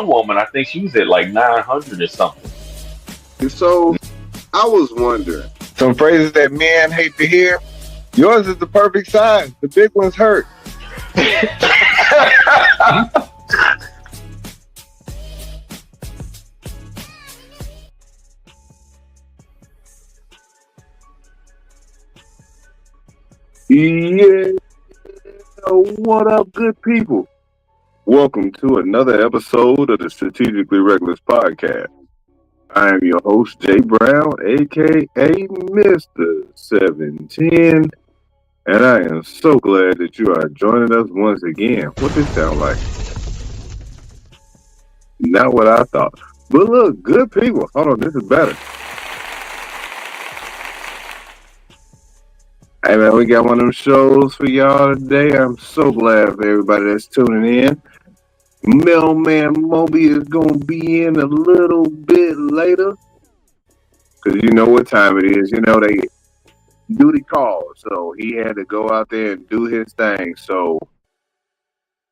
woman, I think she was at like 900 or something. So I was wondering. Some phrases that men hate to hear. Yours is the perfect size. The big ones hurt. Yeah, what up, good people? Welcome to another episode of the Strategically Reckless Podcast. I am your host, Jay Brown, aka Mr. 710, and I am so glad that you are joining us once again. What this sound like? Not what I thought. But look, good people. Hold on, this is better. Hey man, we got one of them shows for y'all today. I'm so glad for everybody that's tuning in. Mailman Moby is gonna be in a little bit later, cause you know what time it is. You know they duty call, so he had to go out there and do his thing. So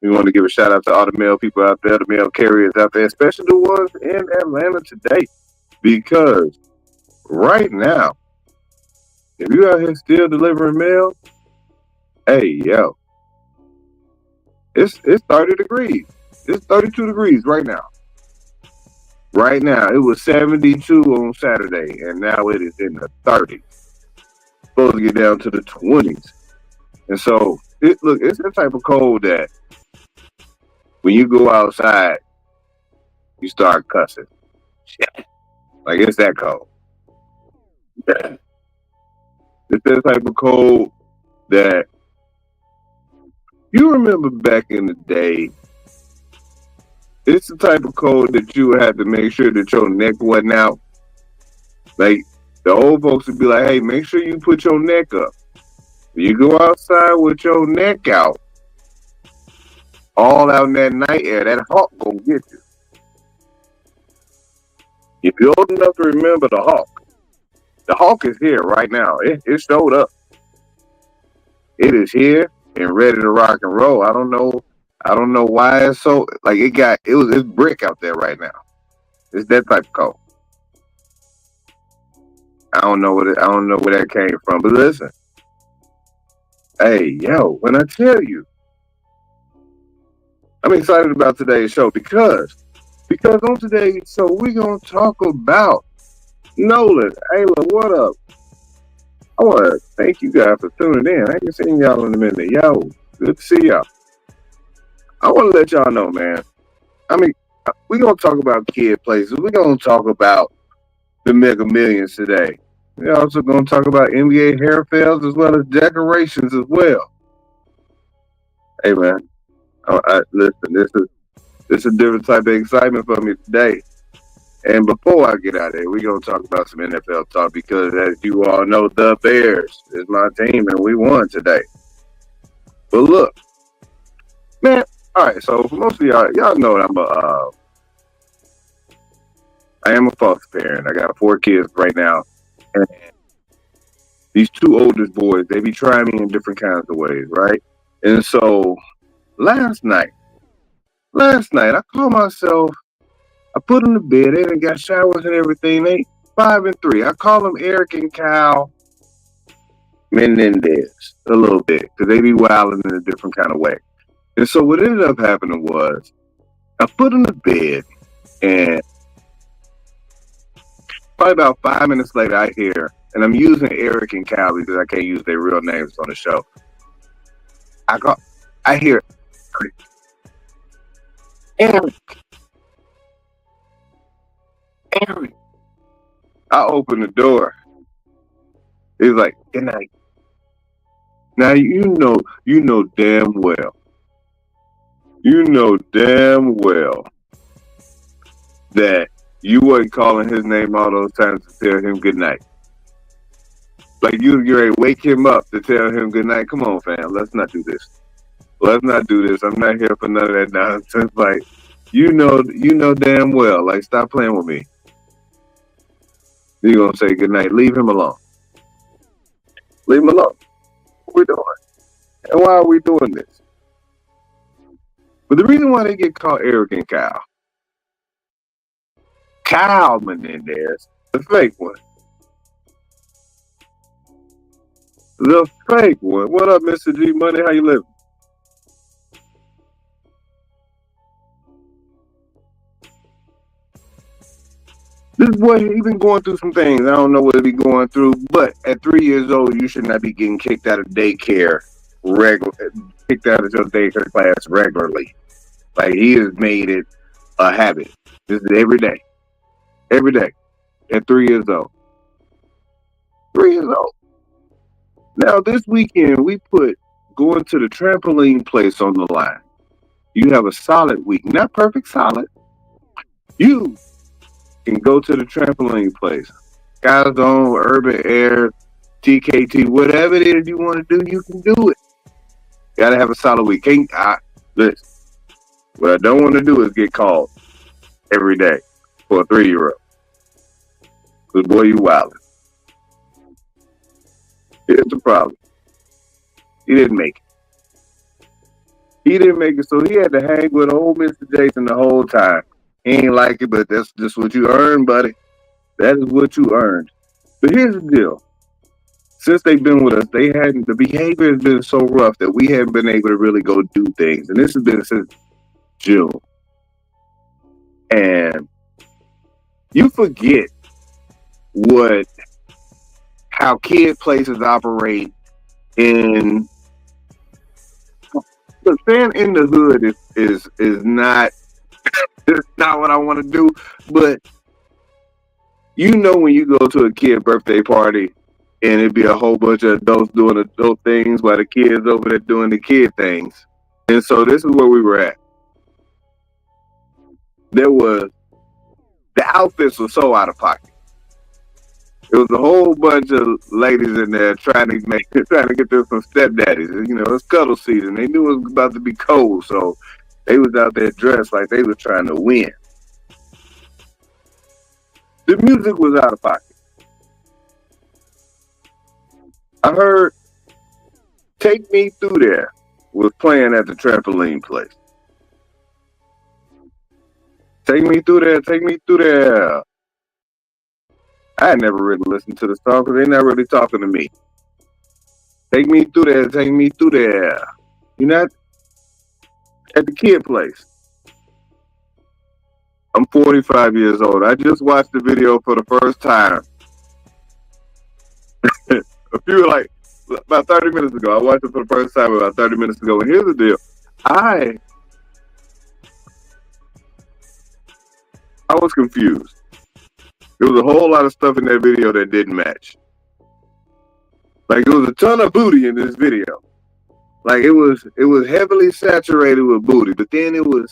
we want to give a shout out to all the mail people out there, the mail carriers out there, especially the ones in Atlanta today, because right now, if you out here still delivering mail, hey yo, it's 30 degrees. It's 32 degrees right now. Right now, it was 72 on Saturday, and now it is in the 30s. Supposed to get down to the 20s. And so, it's the type of cold that when you go outside, you start cussing. Like, it's that cold. It's that type of cold that you remember back in the day. It's the type of cold that you would have to make sure that your neck wasn't out. Like, the old folks would be like, hey, make sure you put your neck up. You go outside with your neck out, all out in that night air, that hawk gonna get you. If you're old enough to remember the hawk is here right now. It showed up. It is here and ready to rock and roll. I don't know why it's so like it's brick out there right now. It's that type of cold. I don't know where that came from. But listen, hey yo, when I tell you, I'm excited about today's show because on today's show we're gonna talk about Nolan. Ayla, what up? I want to thank you guys for tuning in. I ain't seen y'all in a minute. Yo, good to see y'all. I want to let y'all know, man. I mean, we're going to talk about kid places. We're going to talk about the Mega Millions today. We're also going to talk about NBA hair fails as well as decorations as well. Hey, man. Listen, this is a different type of excitement for me today. And before I get out of here, we're going to talk about some NFL talk because, as you all know, the Bears is my team, and we won today. But look, man, all right, so for most of y'all know that I am a foster parent. I got 4 kids right now. And these 2 oldest boys, they be trying me in different kinds of ways, right? And so last night, I called myself, I put them to bed. They done got showers and everything. They 5 and 3. I call them Eric and Kyle Menendez a little bit because they be wilding in a different kind of way. And so what ended up happening was I put them to bed, and probably about 5 minutes later I hear, and I'm using Eric and Kyle because I can't use their real names on the show. I hear Eric. I open the door. He's like, good night. Now you know damn well that you wasn't calling his name all those times to tell him good night. Like you're ready to wake him up to tell him good night. Come on, fam, let's not do this. I'm not here for none of that nonsense. Like, you know damn well. Like, stop playing with me. You're gonna say good night. Leave him alone. Leave him alone. What we doing? And why are we doing this? But the reason why they get called Eric and Kyle Kyle Menendez, the fake one. The fake one. What up, Mr. G Money? How you living? This boy, he been going through some things. I don't know what he going through, but at 3 years old, you should not be getting kicked out of daycare kicked out of your daycare class regularly. Like, he has made it a habit. This is every day. Every day. At 3 years old. 3 years old. Now, this weekend, we put going to the trampoline place on the line. You have a solid week. Not perfect solid. You can go to the trampoline place. Guys on Urban Air, TKT, whatever it is you want to do, you can do it. You gotta have a solid week. Listen, what I don't want to do is get called every day for a 3-year-old. Because boy, you wildin'. Here's the problem. He didn't make it. He didn't make it, so he had to hang with old Mr. Jason the whole time. He ain't like it, but that's just what you earned, buddy. That is what you earned. But here's the deal. Since they've been with us, the behavior has been so rough that we haven't been able to really go do things. And this has been since June. And you forget how kid places operate in staying in the hood is not it's not what I want to do. But you know, when you go to a kid birthday party and it'd be a whole bunch of adults doing adult things while the kids over there doing the kid things. And so this is where we were at. The outfits were so out of pocket. It was a whole bunch of ladies in there trying to get them some stepdaddies. You know, it's cuddle season. They knew it was about to be cold, so they was out there dressed like they were trying to win. The music was out of pocket. I heard Take Me Through There was playing at the trampoline place. Take me through there, take me through there. I had never really listened to the song because they're not really talking to me. Take me through there, take me through there. You're not at the kid place. I'm 45 years old. I just watched the video for the first time. About 30 minutes ago. I watched it for the first time about 30 minutes ago. And here's the deal. I was confused. There was a whole lot of stuff in that video that didn't match. Like, it was a ton of booty in this video. Like, it was heavily saturated with booty, but then it was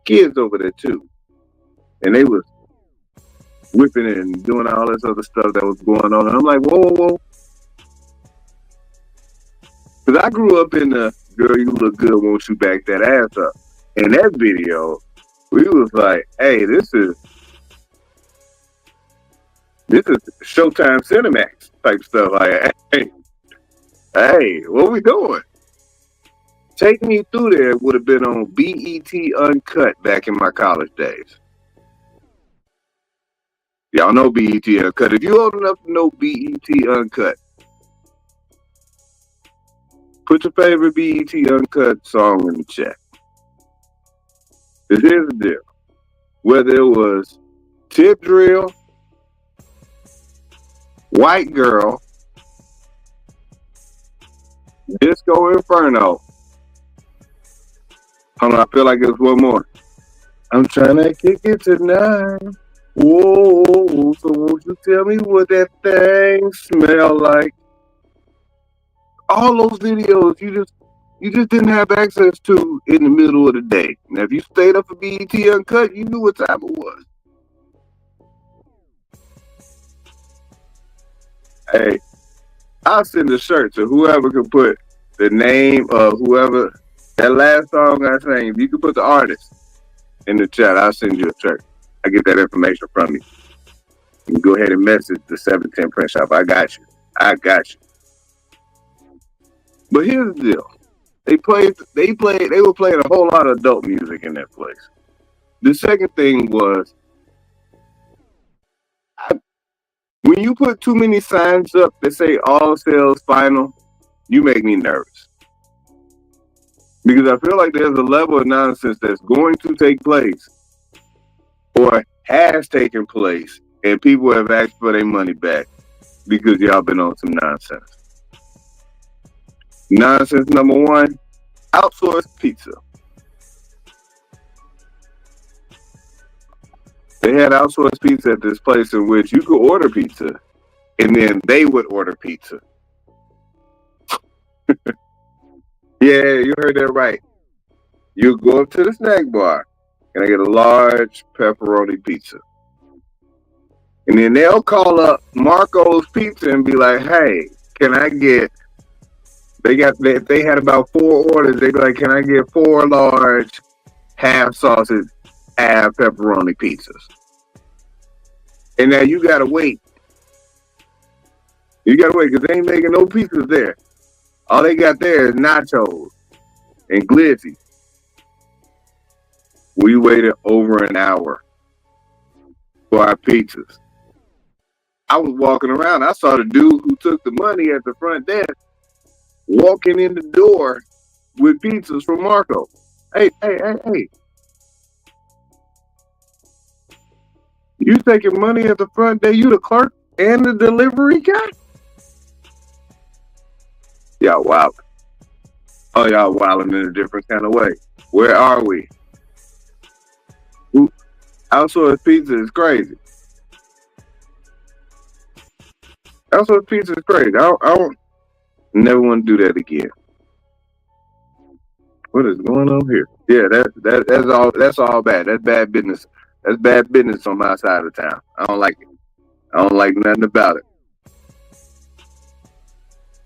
kids over there too. And they was whipping it and doing all this other stuff that was going on. And I'm like, whoa. Because I grew up in the girl, you look good, won't you back that ass up? In that video, we was like, hey, this is Showtime Cinemax type stuff. Like, hey, what we doing? Take Me Through There would have been on BET Uncut back in my college days. Y'all know BET Uncut. If you old enough to know BET Uncut, put your favorite BET Uncut song in the chat. Here's the deal. Whether it was Tip Drill, White Girl, Disco Inferno. Hold on, I feel like there's one more. I'm trying to kick it tonight. Whoa, so won't you tell me what that thing smell like? All those videos you just didn't have access to in the middle of the day. Now, if you stayed up for BET Uncut, you knew what time it was. Hey, I'll send a shirt to whoever can put the name of whoever, that last song I sang. If you can put the artist in the chat, I'll send you a shirt. I get that information from you. You can go ahead and message the 710 Print Shop. I got you. But here's the deal. They were playing a whole lot of adult music in that place. The second thing was When you put too many signs up that say all sales final, you make me nervous. Because I feel like there's a level of nonsense that's going to take place or has taken place, and people have asked for their money back because y'all been on some nonsense. Nonsense number one, outsourced pizza. They had outsourced pizza at this place in which you could order pizza, and then they would order pizza. Yeah, you heard that right. You go up to the snack bar, and I get a large pepperoni pizza. And then they'll call up Marco's Pizza and be like, hey, can I get, if they had about 4 orders, they'd be like, can I get 4 large half sausage, half pepperoni pizzas? And now you gotta wait. You gotta wait because they ain't making no pizzas there. All they got there is nachos and glizzy. We waited over an hour for our pizzas. I was walking around. I saw the dude who took the money at the front desk walking in the door with pizzas from Marco. Hey. You taking money at the front desk? You the clerk and the delivery guy? Y'all wild. Oh, y'all wilding in a different kind of way. Where are we? Outsourced pizza is crazy. Outsourced pizza is crazy. I don't never want to do that again. What is going on here? Yeah, that's all bad. That's bad business. That's bad business on my side of town. I don't like it. I don't like nothing about it.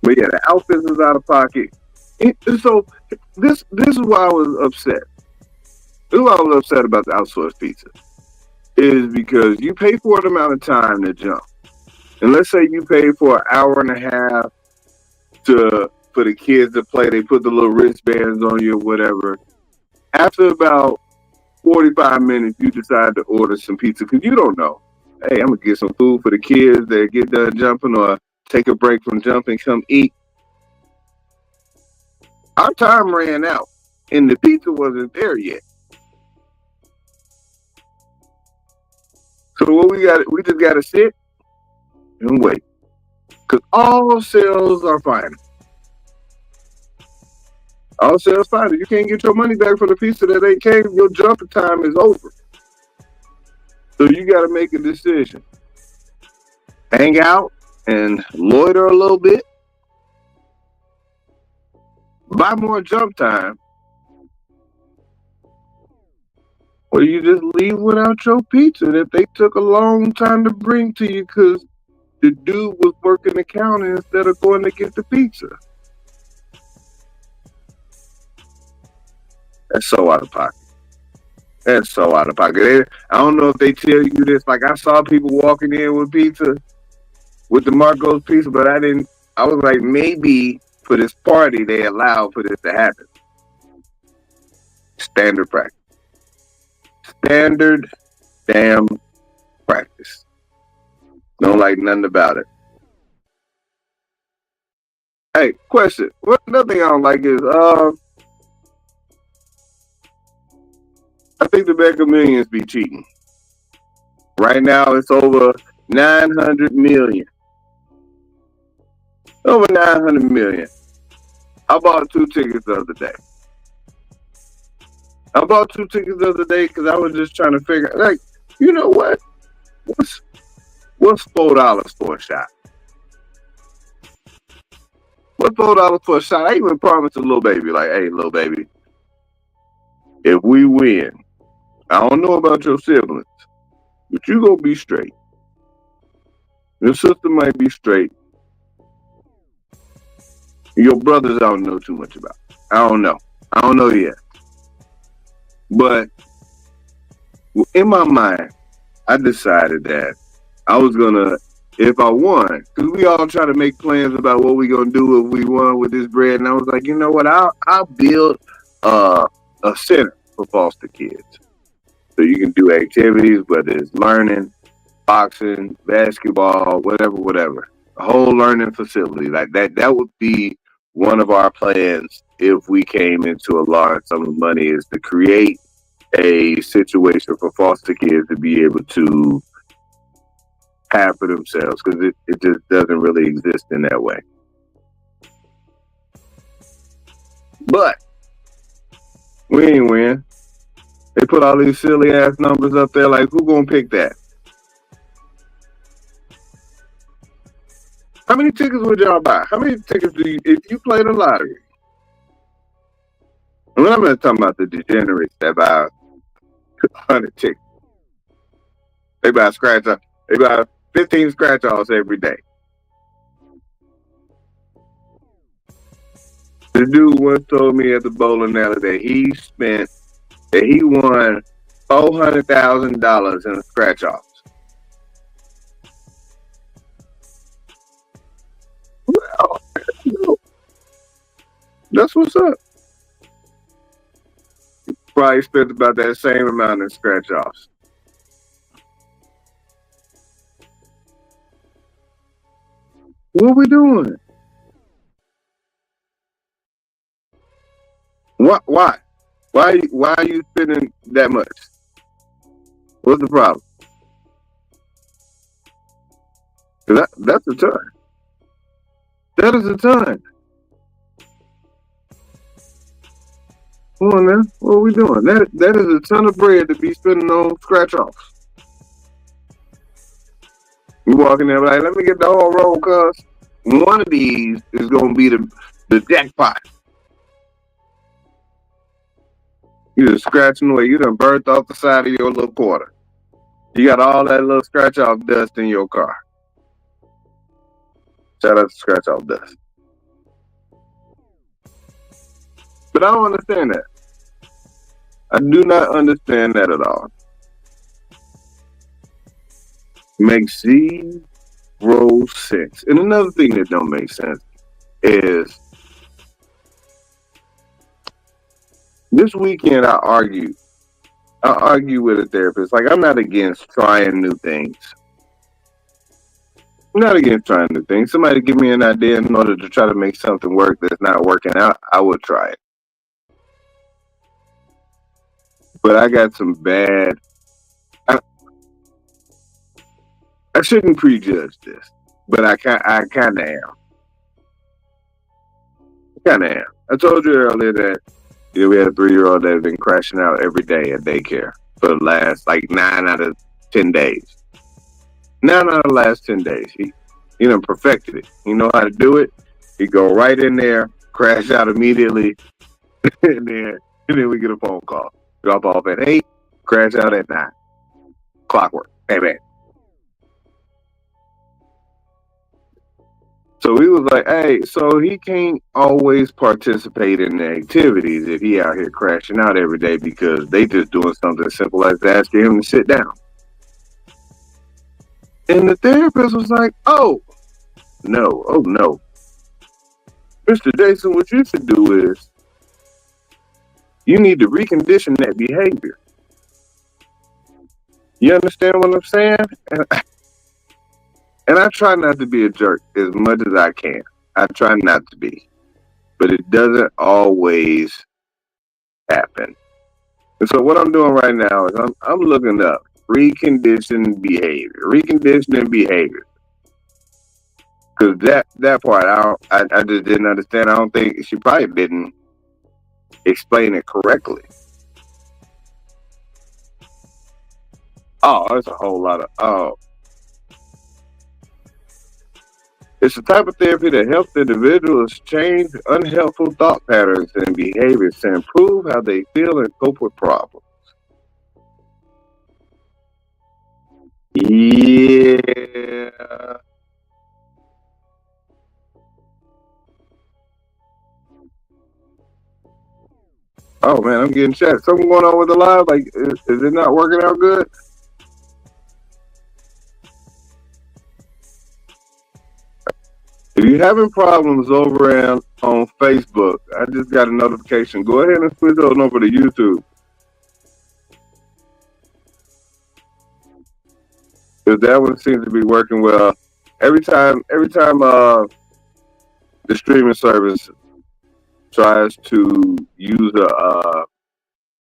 But yeah, the outfits is out of pocket. So this is why I was upset. This is why I was upset about the outsourced pizza. Is because you pay for an amount of time to jump. And let's say you pay for an hour and a half for the kids to play. They put the little wristbands on you or whatever. After about 45 minutes, you decide to order some pizza because you don't know. Hey, I'm going to get some food for the kids that get done jumping or take a break from jumping, come eat. Our time ran out and the pizza wasn't there yet. So what we just got to sit and wait. Because all sales are final. All sales final. You can't get your money back for the pizza that ain't came. Your jumping time is over. So you got to make a decision. Hang out and loiter a little bit. Buy more jump time. Or you just leave without your pizza that they took a long time to bring to you because the dude was working the counter instead of going to get the pizza. That's so out of pocket. That's so out of pocket. I don't know if they tell you this. Like I saw people walking in with pizza, with the Marco's pizza, but I didn't. I was like, maybe for this party they allow for this to happen. Standard practice. Standard damn practice. Don't like nothing about it. Hey, question. Another thing I don't like is I think the Mega Millions be cheating. Right now it's over 900 million. Over 900 million. I bought 2 tickets the other day. I bought 2 tickets the other day because I was just trying to figure out, like, you know what? What's $4 for a shot? What's $4 for a shot? I even promised a little baby, like, hey, little baby, if we win, I don't know about your siblings, but you gonna be straight. Your sister might be straight. Your brothers I don't know too much about. I don't know yet. But in my mind, I decided that I was gonna, if I won, because we all try to make plans about what we gonna do if we won with this bread, and I was like, you know what? I'll build a center for foster kids, so you can do activities, whether it's learning, boxing, basketball, whatever. A whole learning facility like that would be one of our plans if we came into a large sum of money, is to create a situation for foster kids to be able to have for themselves, because it just doesn't really exist in that way. But we ain't win. They put all these silly ass numbers up there. Like, who gonna pick that? How many tickets would y'all buy? How many tickets do you, if you play the lottery? And I'm not talking about the degenerates that buy 100 tickets. They buy scratch off. They buy 15 scratch offs every day. The dude once told me at the bowling alley that he won $400,000 in scratch offs. Well, that's what's up. Probably spent about that same amount in scratch offs. What we doing? What? Why? Why are you spending that much? What's the problem? That's a ton. That is a ton. Come on, man. What are we doing? That is a ton of bread to be spending on scratch offs. You walk in there like, let me get the whole roll, cuz one of these is gonna be the jackpot. You just scratching away. You done burnt off the side of your little quarter. You got all that little scratch off dust in your car. Shout out to scratch off dust. But I don't understand that. I do not understand that at all. Makes zero sense. And another thing that don't make sense is this weekend I argued with a therapist. Like, I'm not against trying new things. I'm not against trying new things. Somebody give me an idea in order to try to make something work that's not working out, I would try it. But I got some bad. I shouldn't prejudge this, but I kind of am. I told you earlier that we had a 3-year-old that had been crashing out every day at daycare for the last 9 out of 10 days. 9 out of the last 10 days. He done perfected it. He know how to do it. He go right in there, crash out immediately, and then we get a phone call. Drop off at 8, crash out at 9. Clockwork. Hey, man. So he was like, hey, so he can't always participate in the activities if he out here crashing out every day because they just doing something simple as asking him to sit down. And the therapist was like, oh no. Mr. Jason, what you should do is you need to recondition that behavior. You understand what I'm saying? And I try not to be a jerk as much as I can. I try not to be. But it doesn't always happen. And so what I'm doing right now is I'm looking up reconditioning behavior. Because that part, I just didn't understand. I don't think she probably didn't explain it correctly. Oh, there's a whole lot of, it's a type of therapy that helps individuals change unhelpful thought patterns and behaviors to improve how they feel and cope with problems. Yeah. Oh man, I'm getting chat. Something going on with the live? Like, is it not working out good? If you're having problems over on Facebook, I just got a notification. Go ahead and switch on over to YouTube. Because that one seems to be working well. Every time the streaming service tries to use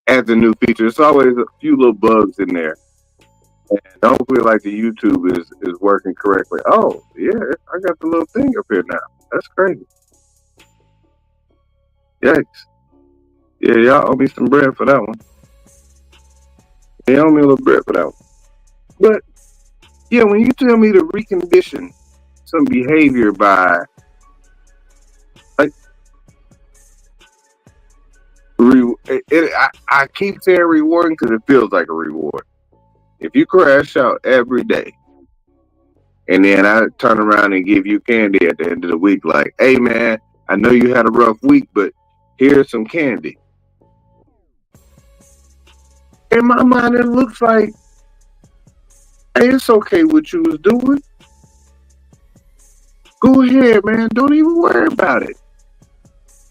add a new feature, it's always a few little bugs in there. And hopefully, like the YouTube is working correctly. Oh yeah, I got the little thing up here now. That's crazy. Yikes! Yeah, y'all owe me some bread for that one. Yeah, owe me a little bread for that one. But yeah, when you tell me to recondition some behavior by like I keep saying rewarding because it feels like a reward. If you crash out every day, and then I turn around and give you candy at the end of the week, like, hey man, I know you had a rough week, but here's some candy. In my mind, it looks like, hey, it's okay what you was doing. Go ahead, man. Don't even worry about it.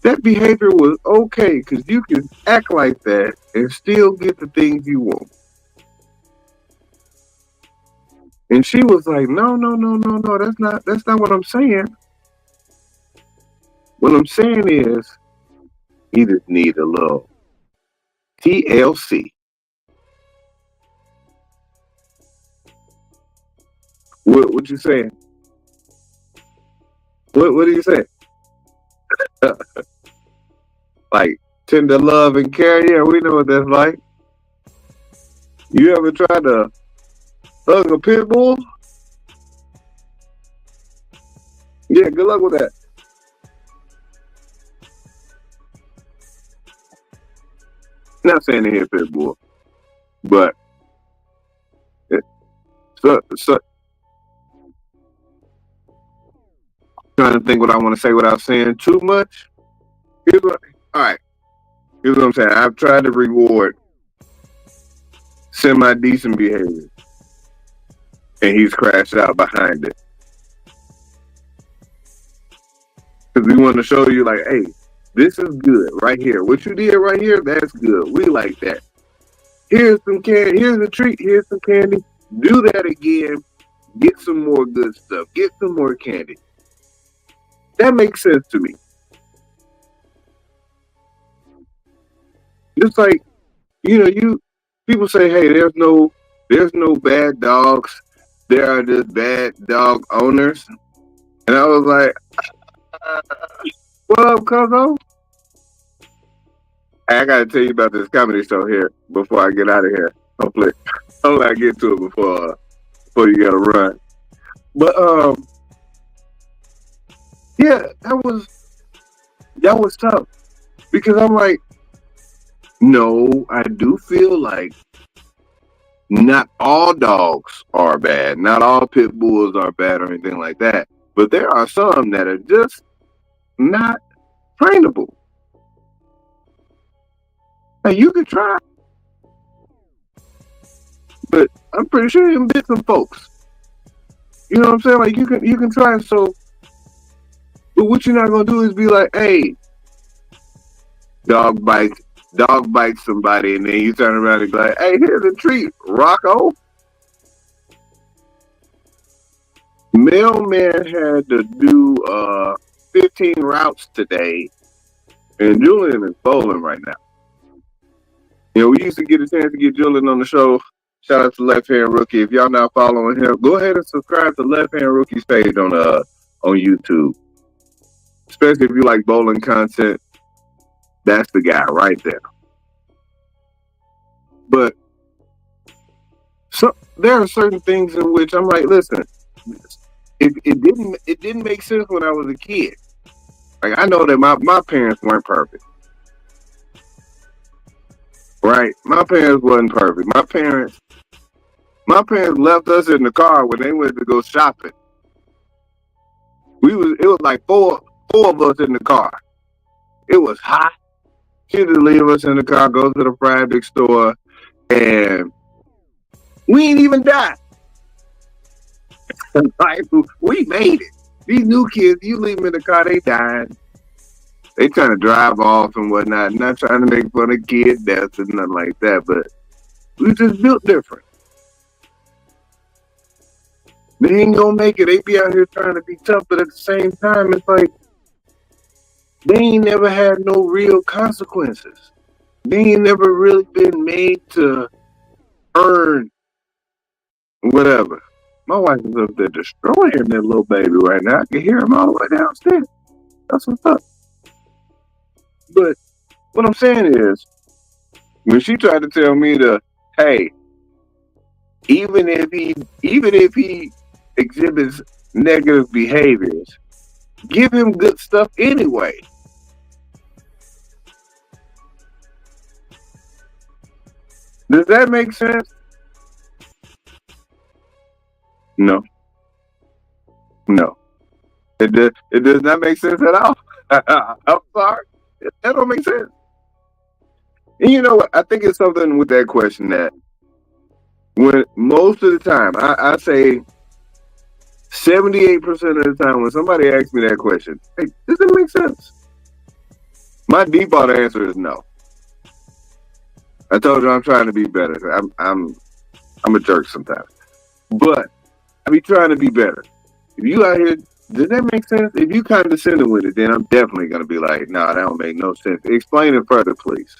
That behavior was okay because you can act like that and still get the things you want. And she was like, no, that's not what I'm saying. What I'm saying is, you just need a little TLC. What you saying? What are you saying? Like tender love and care? Yeah, we know what that's like. You ever tried to hug a pit bull? Yeah, good luck with that. Not saying they hit pit bull, but so trying to think what I want to say without saying too much. All right. Here's what I'm saying. I've tried to reward semi-decent behavior, and he's crashed out behind it. Because we want to show you, like, hey, this is good right here. What you did right here, that's good. We like that. Here's some candy. Here's a treat. Here's some candy. Do that again. Get some more good stuff. Get some more candy. That makes sense to me. Just like, people say, hey, there's no bad dogs. There are just bad dog owners. And I was like, what up, cuzzo? I gotta tell you about this comedy show here before I get out of here. Hopefully I get to it before you gotta run. But yeah, that was tough. Because I'm like, no, I do feel like not all dogs are bad. Not all pit bulls are bad or anything like that. But there are some that are just not trainable. Now you could try. But I'm pretty sure you can bit some folks. You know what I'm saying? Like you can try. So, but what you're not gonna do is be like, hey, dog bites somebody, and then you turn around and be like, hey, here's a treat, Rocco. Mailman had to do 15 routes today, and Julian is bowling right now. We used to get a chance to get Julian on the show. Shout out to Left Hand Rookie. If y'all not following him, go ahead and subscribe to Left Hand Rookie's page on YouTube. Especially if you like bowling content, that's the guy right there. But there are certain things in which I'm like, listen, it didn't make sense when I was a kid. Like I know that my parents weren't perfect. Right? My parents wasn't perfect. My parents left us in the car when they went to go shopping. It was like four of us in the car. It was hot. She just leave us in the car, go to the Friday store, and we ain't even died. Like, we made it. These new kids, you leave them in the car, they dying. They trying to drive off and whatnot. Not trying to make fun of kid deaths and nothing like that, but we just built different. They ain't gonna make it. They be out here trying to be tough, but at the same time, it's like they ain't never had no real consequences. They ain't never really been made to earn whatever. My wife is up there destroying that little baby right now. I can hear him all the way downstairs. That's what's up. But what I'm saying is, when she tried to tell me to, hey, even if he exhibits negative behaviors, give him good stuff anyway. Does that make sense? No. No. It does not make sense at all. I'm sorry. That don't make sense. And you know what? I think it's something with that question that when most of the time, I say 78% of the time when somebody asks me that question, hey, does it make sense? My default answer is no. I told you I'm trying to be better. I'm a jerk sometimes. But I be trying to be better. If you out here, does that make sense? If you condescending with it, then I'm definitely gonna be like, nah, that don't make no sense. Explain it further, please.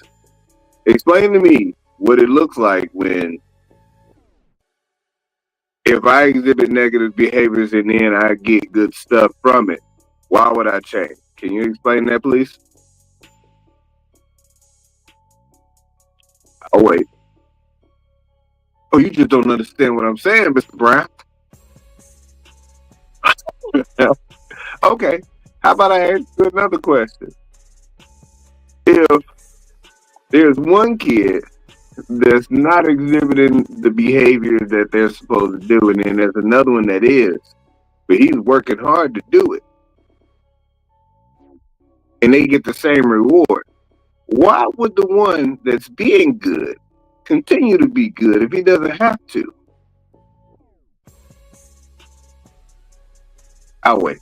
Explain to me what it looks like when if I exhibit negative behaviors and then I get good stuff from it, why would I change? Can you explain that, please? Oh, wait. Oh, you just don't understand what I'm saying, Mr. Brown. Okay. How about I ask you another question? If there's one kid that's not exhibiting the behavior that they're supposed to do, and then there's another one that is, but he's working hard to do it, and they get the same reward, why would the one that's being good continue to be good if he doesn't have to? I'll wait.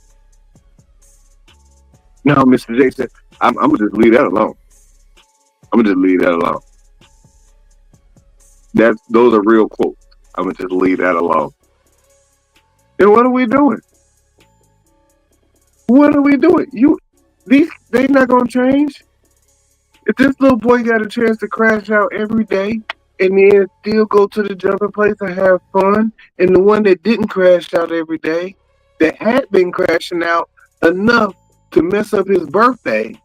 No, Mr. Jason, I'm gonna just leave that alone. I'm gonna just leave that alone. Those are real quotes. I'm gonna just leave that alone. And what are we doing? What are we doing? They not gonna change. If this little boy got a chance to crash out every day and then still go to the jumping place and have fun, and the one that didn't crash out every day, that had been crashing out enough to mess up his birthday,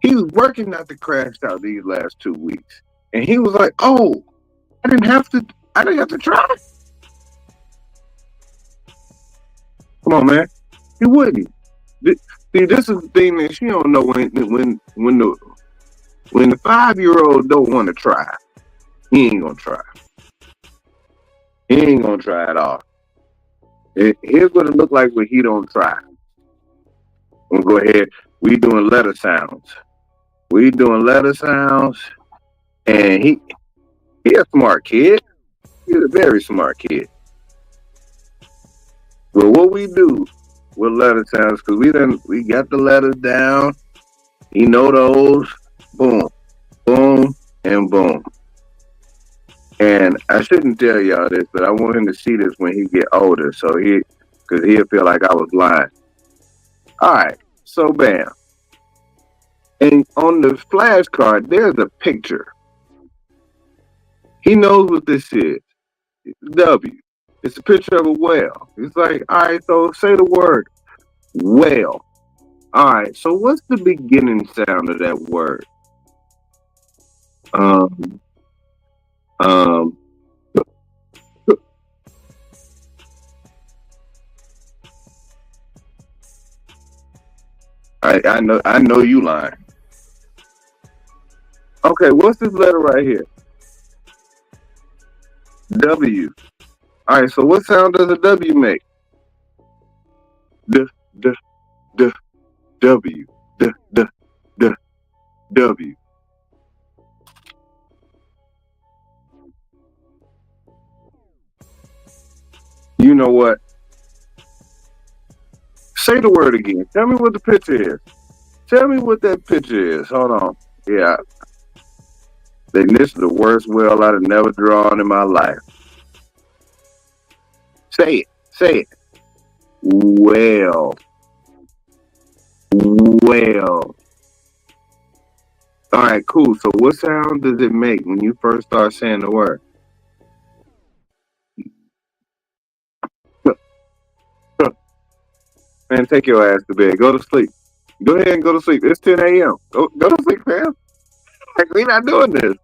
he was working not to crash out these last 2 weeks. And he was like, oh, I didn't have to try. Come on, man. He wouldn't. See, this is the thing that she don't know when the 5-year-old don't want to try, he ain't gonna try. He ain't gonna try at all. Here's what it look like when he don't try. We'll go ahead. We doing letter sounds. And he a smart kid. He's a very smart kid. But what we do with letter sounds, because we got the letters down. He know those. Boom, boom, and boom. And I shouldn't tell y'all this, but I want him to see this when he get older, because he'll feel like I was lying. All right, so bam. And on the flashcard, there's a picture. He knows what this is. W. It's a picture of a whale. He's like, all right, so say the word whale. All right, so what's the beginning sound of that word? I know you lying. Okay, what's this letter right here? W. All right, so what sound does a W make? D, D, D, W, D, D, D, W. You know what? Say the word again. Tell me what the picture is. Tell me what that picture is. Hold on. Yeah. This is the worst well I'd have never drawn in my life. Say it. Say it. Well. Well. All right, cool. So what sound does it make when you first start saying the word? Man, take your ass to bed. Go to sleep. Go ahead and go to sleep. It's 10 a.m. Go to sleep, man. Like, we're not doing this.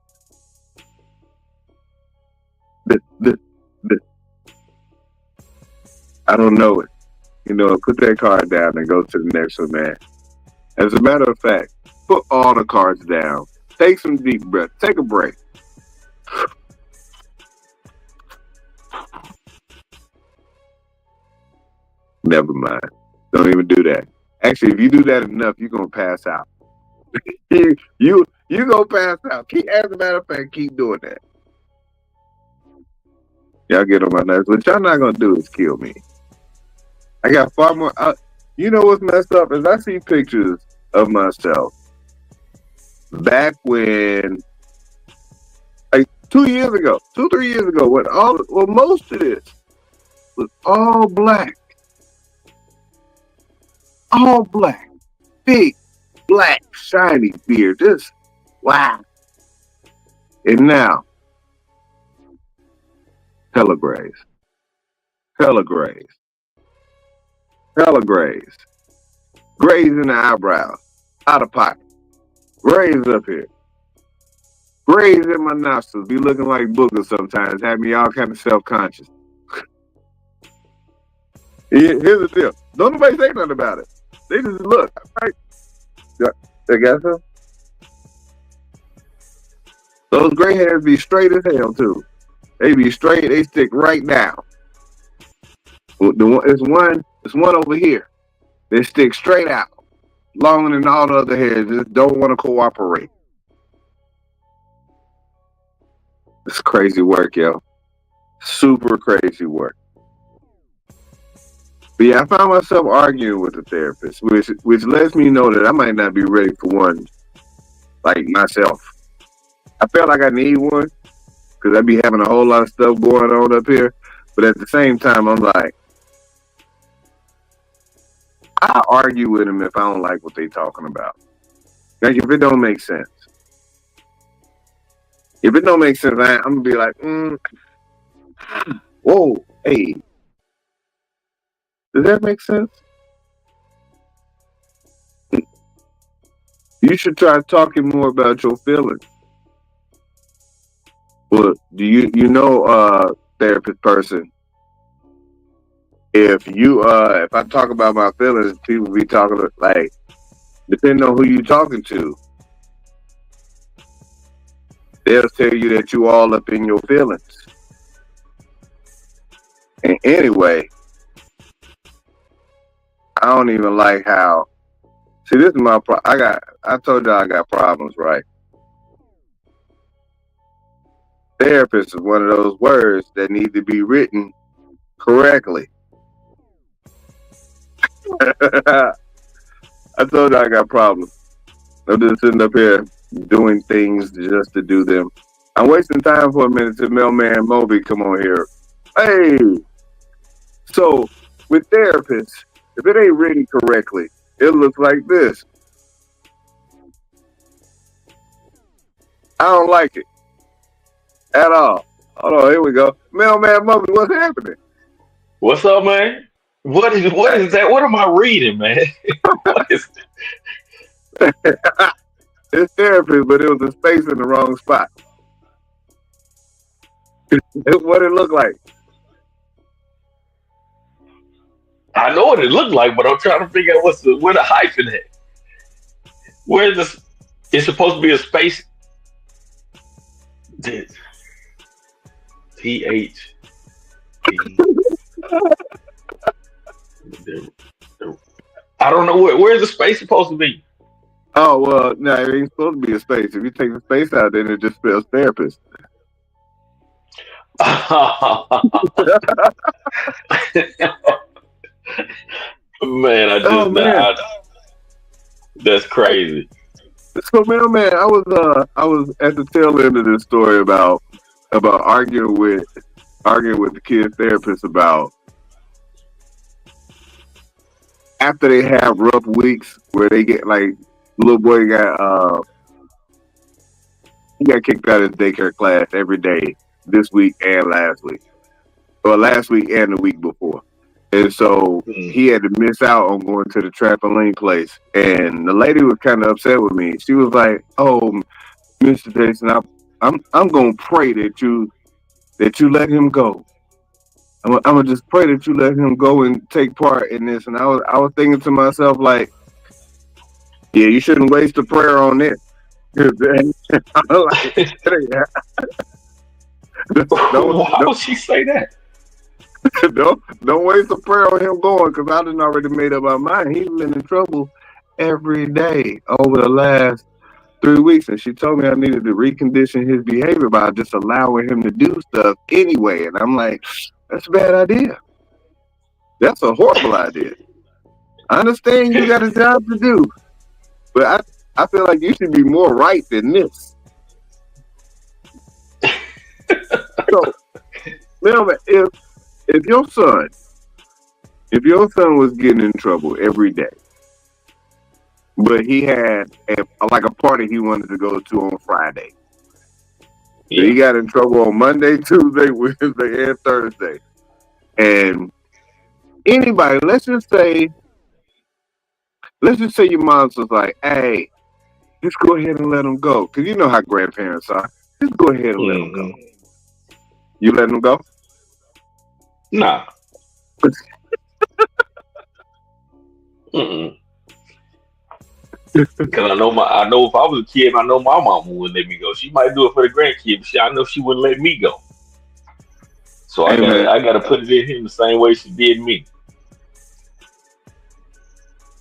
I don't know it. Put that card down and go to the next one, man. As a matter of fact, put all the cards down. Take some deep breaths. Take a break. Never mind. Don't even do that. Actually, if you do that enough, you're gonna pass out. you gonna pass out. As a matter of fact, keep doing that. Y'all get on my nerves. What y'all not gonna do is kill me. I got far more. You know what's messed up is I see pictures of myself back when, like 2 years ago, 3 years ago, when most of this was all black. All black. Big, black, shiny beard. Just, wow. And now, hella grays. Hella grays. Hella grays. Grays in the eyebrows. Out of pocket. Grays up here. Grays in my nostrils. Be looking like boogers sometimes. Have me all kind of self-conscious. Here's the deal. Don't nobody say nothing about it. They just look. Right? They got some? Those gray hairs be straight as hell, too. They be straight. They stick right down. It's one over here. They stick straight out. Longer than all the other hairs. Just don't want to cooperate. It's crazy work, yo. Super crazy work. But yeah, I found myself arguing with the therapist, which lets me know that I might not be ready for one like myself. I felt like I need one because I be having a whole lot of stuff going on up here. But at the same time, I'm like, I argue with them if I don't like what they talking about. Like, if it don't make sense. If it don't make sense, I'm going to be like, whoa, hey. Does that make sense? You should try talking more about your feelings. Well, do you therapist person? If I talk about my feelings, people be talking like, depending on who you talking to, they'll tell you that you all up in your feelings. And anyway, I don't even like how. See, this is my problem. I told y'all I got problems, right? Therapist is one of those words that need to be written correctly. I told you I got problems. I'm just sitting up here doing things just to do them. I'm wasting time for a minute till Mailman Moby come on here. Hey! So, with therapists, if it ain't written correctly, it looks like this. I don't like it. At all. Hold on, here we go. Mailman Moby, what's happening? What's up, man? What is that? What am I reading, man? What is It's therapist, but it was a space in the wrong spot. What it looked like. I know what it looked like, but I'm trying to figure out where the hyphen at. Where's this? It's supposed to be a space. TH. I don't know where's the space supposed to be. Oh well, no, it ain't supposed to be a space. If you take the space out, then it just spells therapist. Man, that's crazy. So, man, I was at the tail end of this story about arguing with the kid therapist about after they have rough weeks where they get like little boy he got kicked out of his daycare class every day this week and last week, or last week and the week before, and so he had to miss out on going to the trampoline place. And the lady was kind of upset with me. She was like, "Oh, Mr. Jason, I'm gonna pray that you let him go. I'm gonna just pray that you let him go and take part in this." And I was thinking to myself like, yeah, you shouldn't waste a prayer on this. Why would she say that? Don't waste a prayer on him going, because I done already made up my mind. He's been in trouble every day over the last 3 weeks, and she told me I needed to recondition his behavior by just allowing him to do stuff anyway. And I'm like, that's a bad idea. That's a horrible idea. I understand you got a job to do, but I feel like you should be more right than this. So, Melvin, if your son was getting in trouble every day, but he had a party he wanted to go to on Friday, so he got in trouble on Monday, Tuesday, Wednesday, and Thursday, and anybody, let's just say your mom's was like, hey, just go ahead and let him go. Because you know how grandparents are. Just go ahead and let him go. You let him go? Nah. Because I know if I was a kid, I know my mom wouldn't let me go. She might do it for the grandkids, but I know she wouldn't let me go. So I gotta put it in him the same way she did me.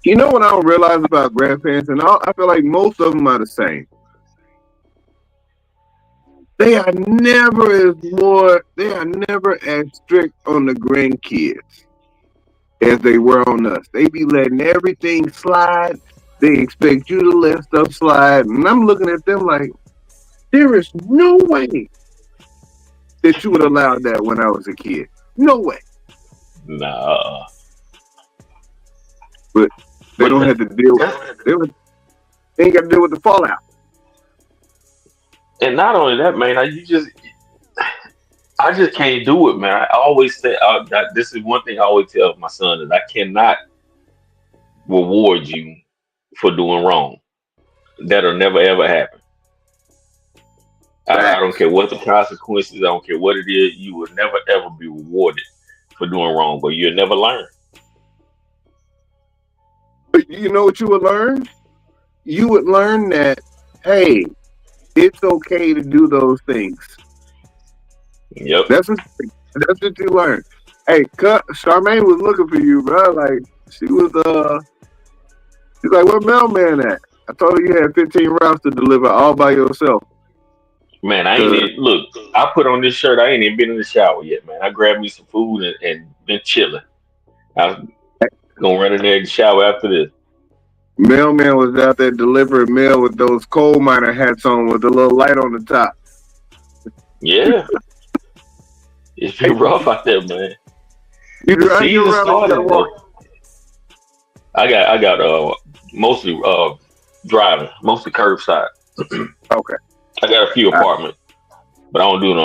You know what I don't realize about grandparents, and I feel like most of them are the same. They are never as strict on the grandkids as they were on us. They be letting everything slide. They expect you to let stuff slide. And I'm looking at them like, there is no way that you would allow that when I was a kid. No way. Nah. But they don't have to deal with they ain't got to deal with the fallout. And not only that, man, I just can't do it, man. I always say this is one thing I always tell my son is I cannot reward you for doing wrong. That'll never ever happen. I don't care what the consequences. I don't care what it is. You will never ever be rewarded for doing wrong, but you'll never learn. You know what you would learn? You would learn that, hey, it's okay to do those things. Yep. That's what you learn. Hey, Charmaine was looking for you, bro. Like she's like, where Mailman at? I told her you had 15 routes to deliver all by yourself. Man, I ain't even, look, I put on this shirt. I ain't even been in the shower yet, man. I grabbed me some food and been chilling. I was gonna run in there and shower after this. Mailman was out there delivering mail with those coal miner hats on with a little light on the top. Yeah. It's been rough out there, man. You started, I got mostly driving, mostly curbside. Okay. I got a few apartments, but I don't do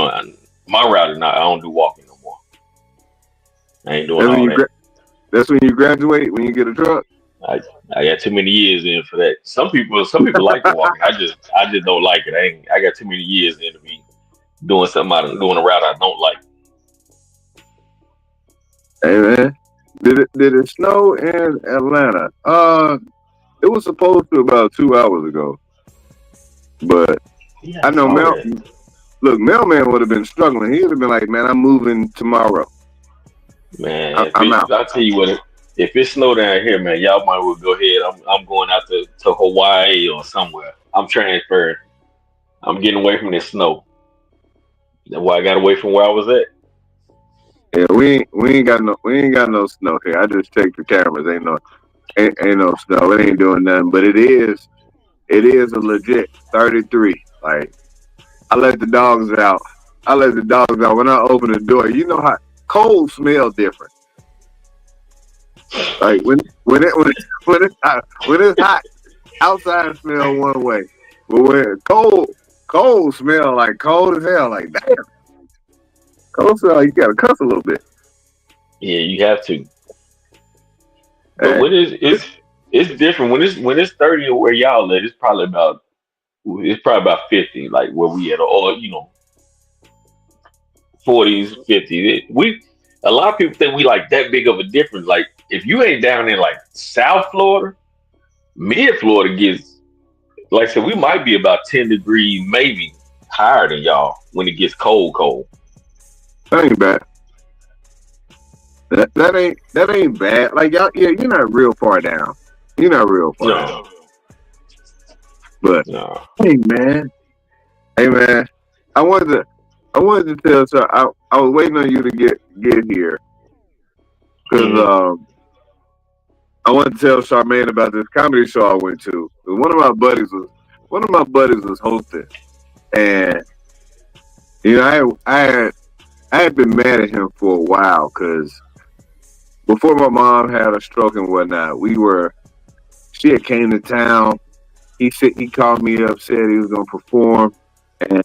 my route is not. I don't do walking no more. I ain't doing all that. That's when you graduate, when you get a truck. I got too many years in for that. Some people like to walk. I just don't like it. I got too many years in to be doing doing a route I don't like. Hey man, did it snow in Atlanta? It was supposed to about 2 hours ago, but yeah, I know Mailman would have been struggling. He would have been like, "Man, I'm moving tomorrow." Man, I'll tell you what. If it snow down here, man, y'all might well go ahead. I'm going out to Hawaii or somewhere. I'm transferring. I'm getting away from this snow. That's why I got away from where I was at. Yeah, we ain't got no snow here. I just checked the cameras. Ain't no snow. It ain't doing nothing. But it is it is a legit 33. Like, I let the dogs out. When I open the door. You know how cold smell different. Like when it's hot, outside smell one way, but when cold smell like cold as hell. Like, damn, cold smell, you gotta cuss a little bit. Yeah, you have to. But when it's different when it's 30 or where y'all at, it's probably about 50, like where we at, or 40s, 50s. We a lot of people think we like that big of a difference. Like if you ain't down in like South Florida, mid Florida gets, like I said, we might be about 10 degrees, maybe higher than y'all when it gets cold. That ain't bad. That ain't bad. Like y'all, yeah, you're not real far down. You're not real far down. But hey man, I wanted to tell. So I was waiting on you to get here because I wanted to tell Charmaine about this comedy show I went to. One of my buddies was hosting, and you know I had been mad at him for a while because before my mom had a stroke and whatnot, she had came to town. He called me up, said he was gonna perform, and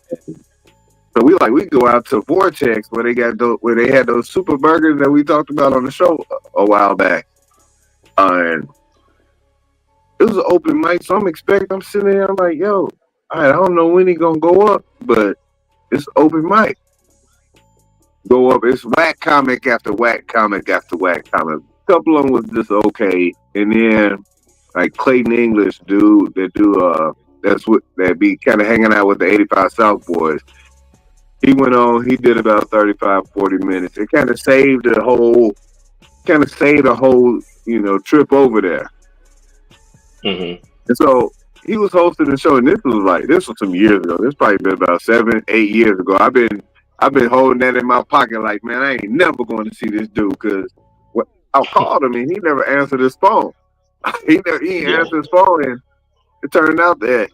so we go out to Vortex where they had those super burgers that we talked about on the show a while back, and it was an open mic. So I'm sitting there, I'm like, yo, I don't know when he gonna go up, but it's open mic. Go up, it's whack comic after whack comic after whack comic. A couple of them was just okay, and then like Clayton English dude that be kind of hanging out with the 85 South boys. He went on, he did about 35, 40 minutes. It kind of saved the whole, trip over there. Mm-hmm. And so he was hosting the show, and this was some years ago. This probably been about 7, 8 years ago. I've been holding that in my pocket, like, man, I ain't never going to see this dude because I called him and he never answered his phone. He answered his phone, and it turned out that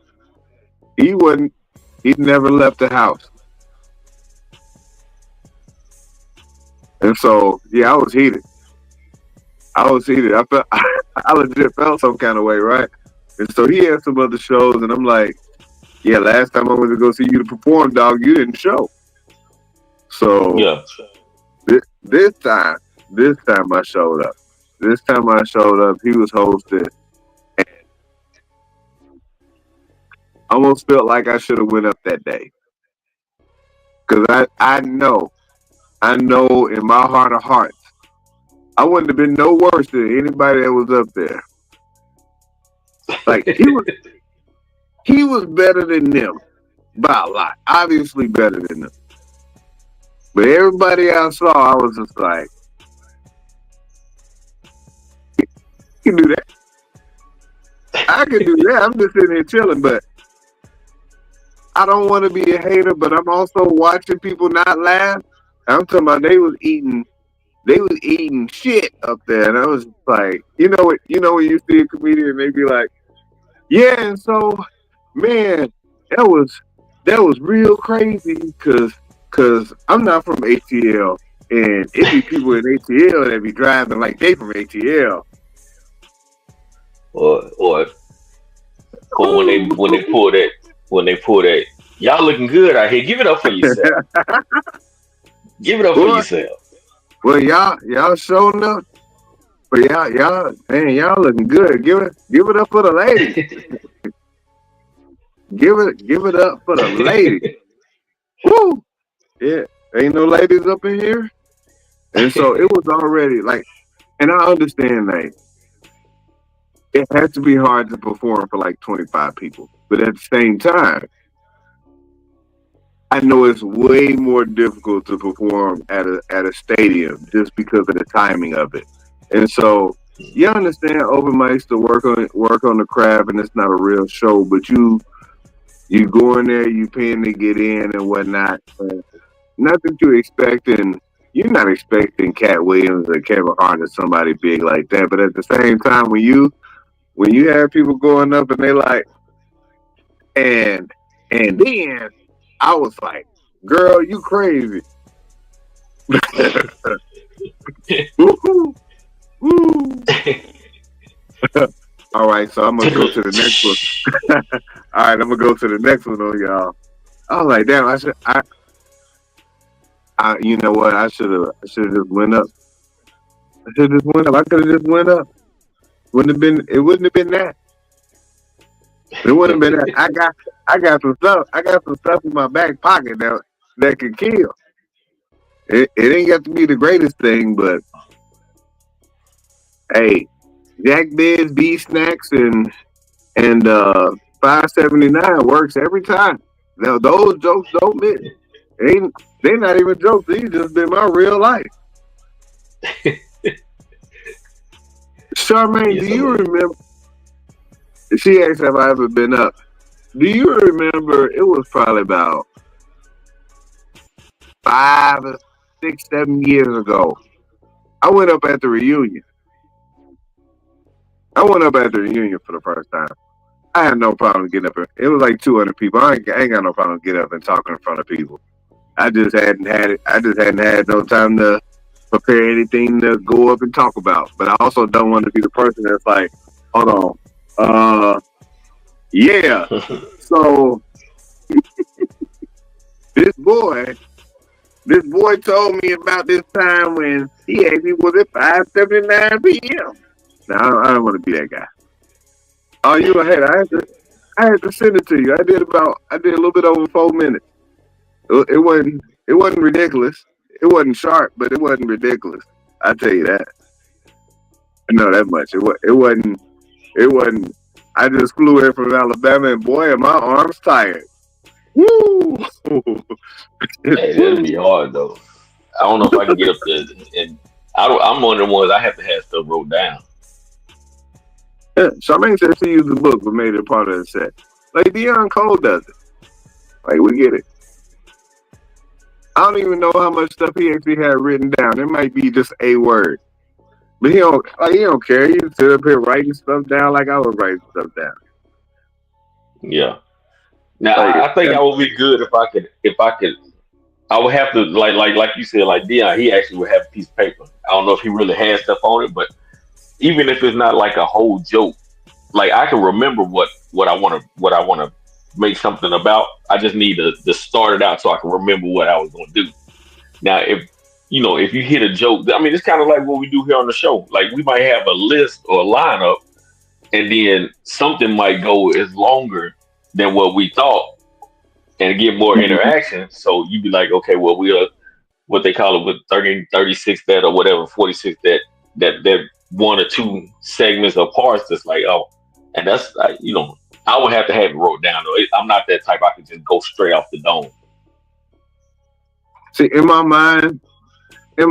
he'd never left the house. And so, yeah, I was heated. I legit felt some kind of way, right? And so he had some other shows, and I'm like, yeah, last time I went to go see you to perform, dog, you didn't show. So yeah, this time I showed up. He was hosting. And I almost felt like I should have went up that day. Because I know in my heart of hearts, I wouldn't have been no worse than anybody that was up there. Like, he was better than them by a lot. Obviously better than them. But everybody I saw, I was just like, you can do that. I can do that. I'm just sitting here chilling, but I don't want to be a hater, but I'm also watching people not laugh. I'm talking about they was eating shit up there, and I was like, you know when you see a comedian, they be like, yeah, and so, man, that was real crazy because I'm not from ATL, and it be people in ATL that be driving like they from ATL. Or when they pull that, y'all looking good out here. Give it up for yourself. Give it up for yourself. Well, y'all showing up. But y'all looking good. Give it up for the ladies. give it up for the ladies. Woo! Yeah, ain't no ladies up in here. And so it was already like, and I understand that it has to be hard to perform for like 25 people. But at the same time, I know it's way more difficult to perform at a stadium just because of the timing of it. And so you understand open mics to work on the craft, and it's not a real show, but you go in there, you paying to get in and whatnot. Not that you're not expecting Cat Williams or Kevin Hart or somebody big like that, but at the same time, when you have people going up and they like, And then I was like, girl, you crazy. Woo-hoo. Woo. All right, so I'm gonna go to the next one. All right, I'm gonna go to the next one on y'all. I was like, damn, you know what? I should have just went up. I should have just went up. I could have just went up. It wouldn't have been that. It wouldn't have been that. I got some stuff. I got some stuff in my back pocket that could kill. It ain't got to be the greatest thing, but hey, Jack Beds, B Snacks, and $5.79 works every time. Now those jokes don't miss. They're not even jokes. These just been my real life. Charmaine, Yes, do you remember? She asked, "Have I ever been up?" Do you remember? It was probably about 5, 6, 7 years ago. I went up at the reunion. for the first time. I had no problem getting up. It was like 200 people. I ain't got no problem getting up and talking in front of people. I just hadn't had no time to prepare anything to go up and talk about. But I also don't want to be the person that's like, hold on, yeah. So this boy told me about this time when he asked me, was it 5:79 p.m.? Now I don't want to be that guy. Oh, you ahead? I had to send it to you. I did a little bit over 4 minutes. It wasn't ridiculous. It wasn't sharp, but it wasn't ridiculous. I tell you that. I know that much. It wasn't. I just flew in from Alabama, and boy, are my arms tired. Woo! Hey, that'll be hard though. I don't know if I can get up there, and I'm one of the ones I have to have stuff wrote down. Yeah, Charmaine said she used the book, but made it part of the set. Like Deion Cole does it. Like we get it. I don't even know how much stuff he actually had written down. It might be just a word, but he don't care. He just sit up here writing stuff down like I was writing stuff down. Yeah. Now I think I would be good if I could. I would have to like you said, like Dion. He actually would have a piece of paper. I don't know if he really has stuff on it, but even if it's not like a whole joke, like I can remember what I want to make something about. I just need to start it out so I can remember what I was going to do. Now, if you hit a joke, I mean, it's kind of like what we do here on the show. Like we might have a list or a lineup, and then something might go as longer than what we thought and get more interaction. So you'd be like, okay, well, we are what they call it with 30, 36 that or whatever, 46 that one or two segments or parts that's like, oh, and that's, I would have to have it wrote down. Though. I'm not that type. I can just go straight off the dome. See, in my mind, I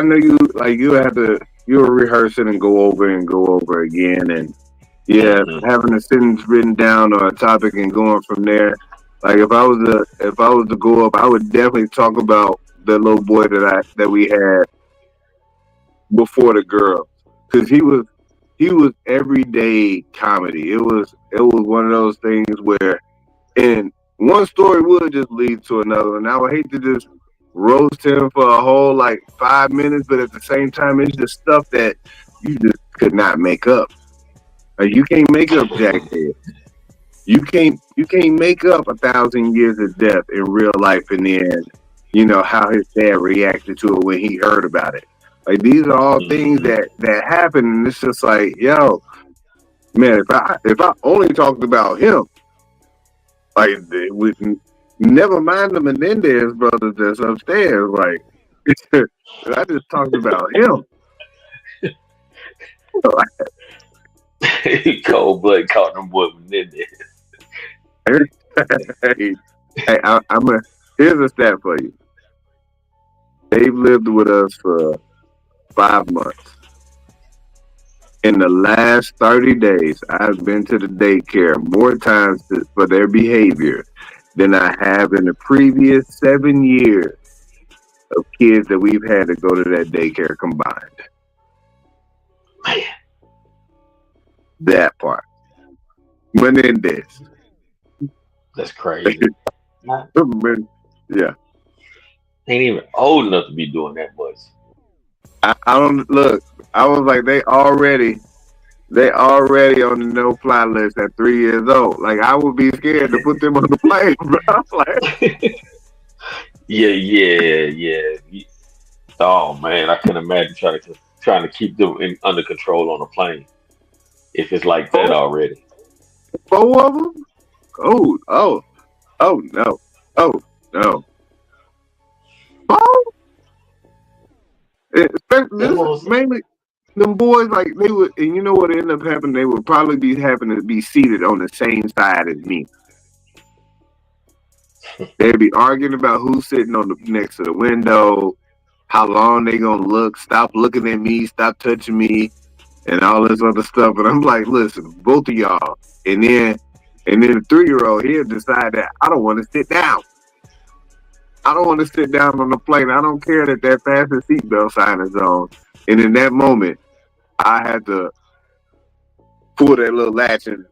know you'll rehearse it and go over again. And yeah, having a sentence written down or a topic and going from there. Like if I was to go up, I would definitely talk about the little boy that we had before the girl, because he was everyday comedy. It was one of those things where, and one story would just lead to another, and I would hate to just roast him for a whole 5 minutes, but at the same time, it's just stuff that you just could not make up. Like you can't make up Jack Dead. You can't make up 1,000 years of death in real life, and then how his dad reacted to it when he heard about it. Like these are all things that happen, and it's just like, yo, man, if I only talked about him, like we never mind the Menendez brothers that's upstairs, like I just talked about him. Cold blood caught them boy Menendez. Hey, here's a stat for you. They've lived with us for 5 months. In the last 30 days, I've been to the daycare more times for their behavior than I have in the previous 7 years of kids that we've had to go to that daycare combined. Man. That part. Menendez. That's crazy. Not, Yeah. ain't even old enough to be doing that much. I don't look. I was like, they already on the no fly list at 3 years old. Like I would be scared to put them on the plane, bro. Like, Yeah. Oh man, I can imagine trying to keep them under control on a plane if it's like that already. 4 of them? Oh no. Oh no. Oh, That this is was mainly them boys. Like they would, and you know what ended up happening? They would probably be having to be seated on the same side as me. They'd be arguing about who's sitting on the next to the window, how long they gonna look, stop looking at me, stop touching me, and all this other stuff. And I'm like, listen, both of y'all. And then the 3-year-old, he'll decide that I don't want to sit down. I don't want to sit down on the plane. I don't care that fasten seatbelt sign is on. And in that moment, I had to pull that little latch and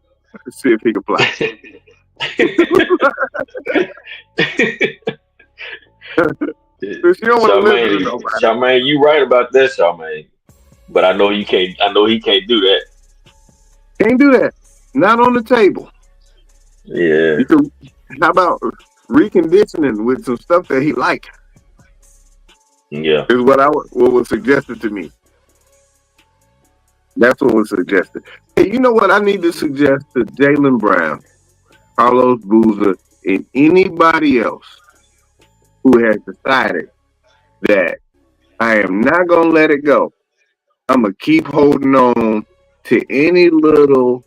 see if he could fly. She don't want to listen to nobody. Charmaine, you right about that, Charmaine. But I know you can't. I know he can't do that. Can't do that. Not on the table. Yeah. How about reconditioning with some stuff that he liked? Yeah. Is what was suggested to me. That's what was suggested. Hey, you know what I need to suggest to Jaylen Brown, Carlos Boozer, and anybody else who has decided that I am not going to let it go. I'm going to keep holding on to any little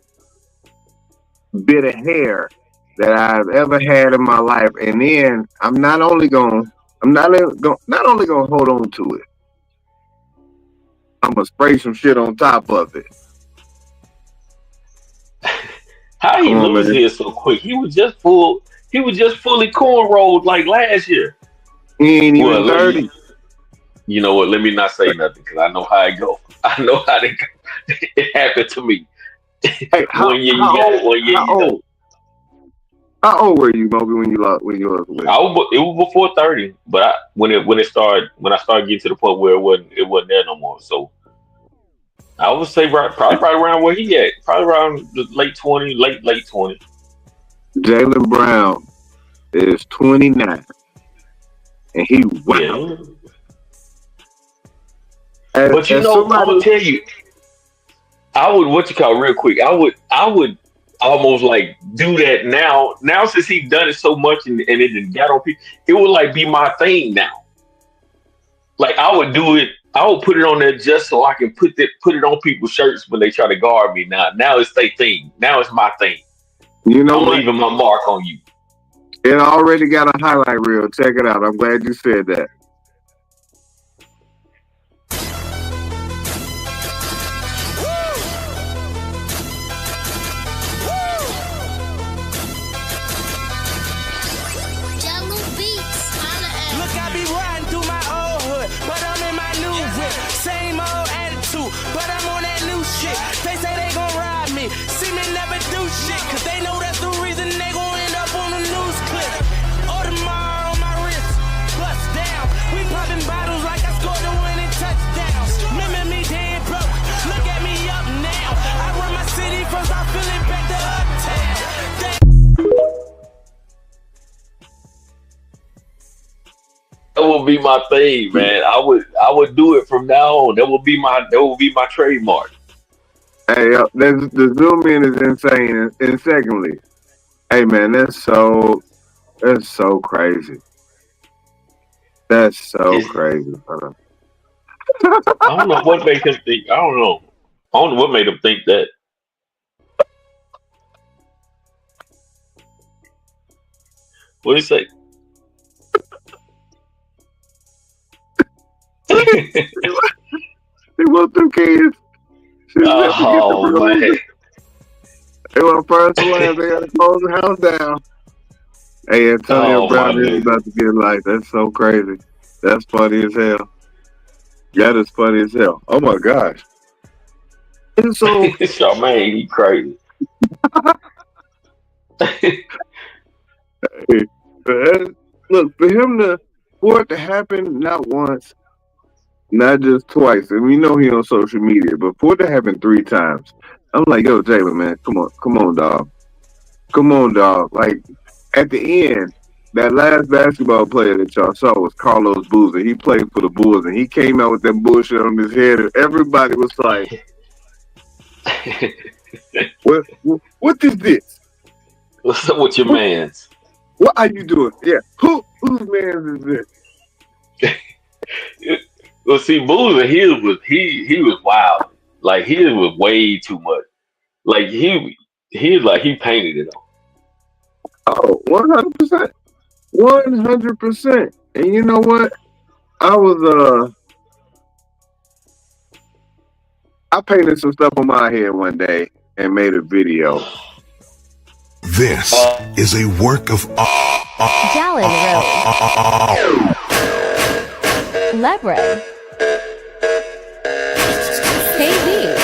bit of hair that I've ever had in my life. And then I'm not only going to hold on to it. I'm going to spray some shit on top of it. How he lose here so quick? He was just fully cornrowed like last year. He ain't even 30. You know what? Let me not say nothing because I know how it go. I know how it go. It happened to me. Hey, How old were you, Moby, when you lost weight? It was before 30, but when I started getting to the point where it wasn't there no more. So I would say probably right around where he at, probably around the late 20. Jaylen Brown is 29, and he wow. Yeah. But I'm gonna tell you, I would real quick. I would almost like do that now. Now since he's done it so much and it got on people, it would like be my thing now. Like I would do it. I would put it on there just so I can put it on people's shirts when they try to guard me. Now it's their thing. Now it's my thing. You know, I'm leaving my mark on you. It already got a highlight reel. Check it out. I'm glad you said that. That will be my thing, man. I would do it from now on. That will be my trademark. Hey, the zoom in is insane. And secondly, hey man, that's so crazy. That's so crazy. I don't know what made him think. I don't know what made him think that. What do you say? They want them kids. Oh man! They want first land. They gotta close the house down. Hey, Antonio Brown is about to get life. That's so crazy. That's funny as hell. That is funny as hell. Oh my gosh! And so, Charmaine, he crazy. Look, for it to happen not once, not just twice, and we know he on social media, but for it to happen 3 times, I'm like, yo, Jalen, man, come on, dog. Come on, dog. Like, at the end, that last basketball player that y'all saw was Carlos Boozer. He played for the Bulls, and he came out with that bullshit on his head, and everybody was like, what is this? What's up with your mans? What are you doing? Yeah, whose man is this? Well, see, Boozer, he was wild. Like, he was way too much. Like, he painted it on. Oh, 100%. 100%. And you know what? I painted some stuff on my head one day and made a video. This is a work of Jalen Rose. Lebron. KB.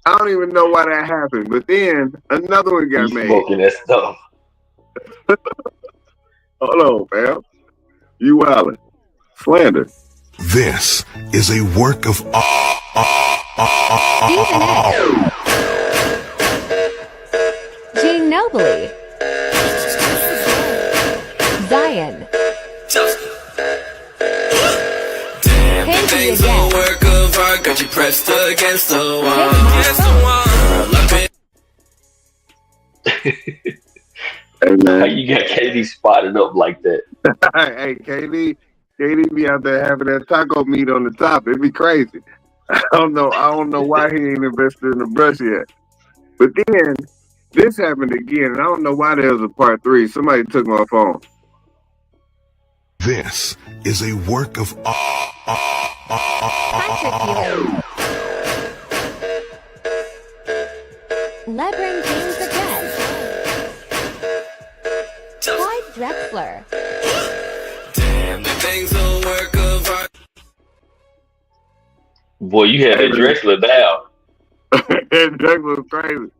I don't even know why that happened, but then another one got made. Smoking that stuff. Hold on, fam. You wildin'. Slander. This is a work of Gene Nobley. Zion. Things will work of art, got you pressed against the wall. Hey, man. How you got KD spotted up like that? Hey, KD be out there having that taco meat on the top. It'd be crazy. I don't know why he ain't invested in the brush yet. But then this happened again, and I don't know why there was a part 3. Somebody took my phone. This is a work of Lebron James again. Clyde Drexler. Damn, the things will work of art. Boy, you had that Drexler down. That Drexler was crazy.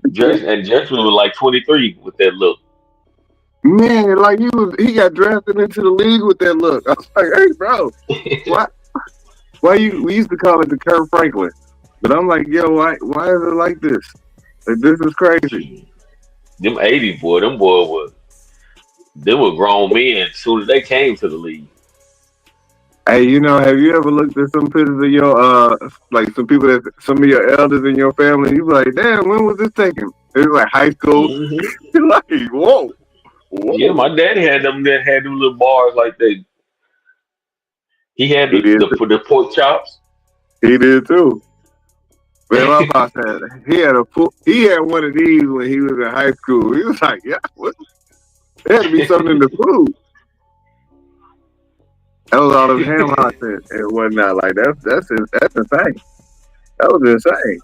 Drexler was like 23 with that look. Man, like he got drafted into the league with that look. I was like, hey, bro, why we used to call it the Kurt Franklin, but I'm like, yo, why is it like this? Like, this is crazy. Them 80s, boy, them were grown men as soon as they came to the league. Hey, have you ever looked at some pictures of your like some of your elders in your family? You be like, damn, when was this taken? It was like high school. Mm-hmm. You're like, whoa. Yeah, my daddy had them little bars like that. He had the pork chops. He did too. Man, my boss he had one of these when he was in high school. He was like, yeah, there had to be something in the food. That was all those ham hocks and whatnot. Like that's insane. That was insane.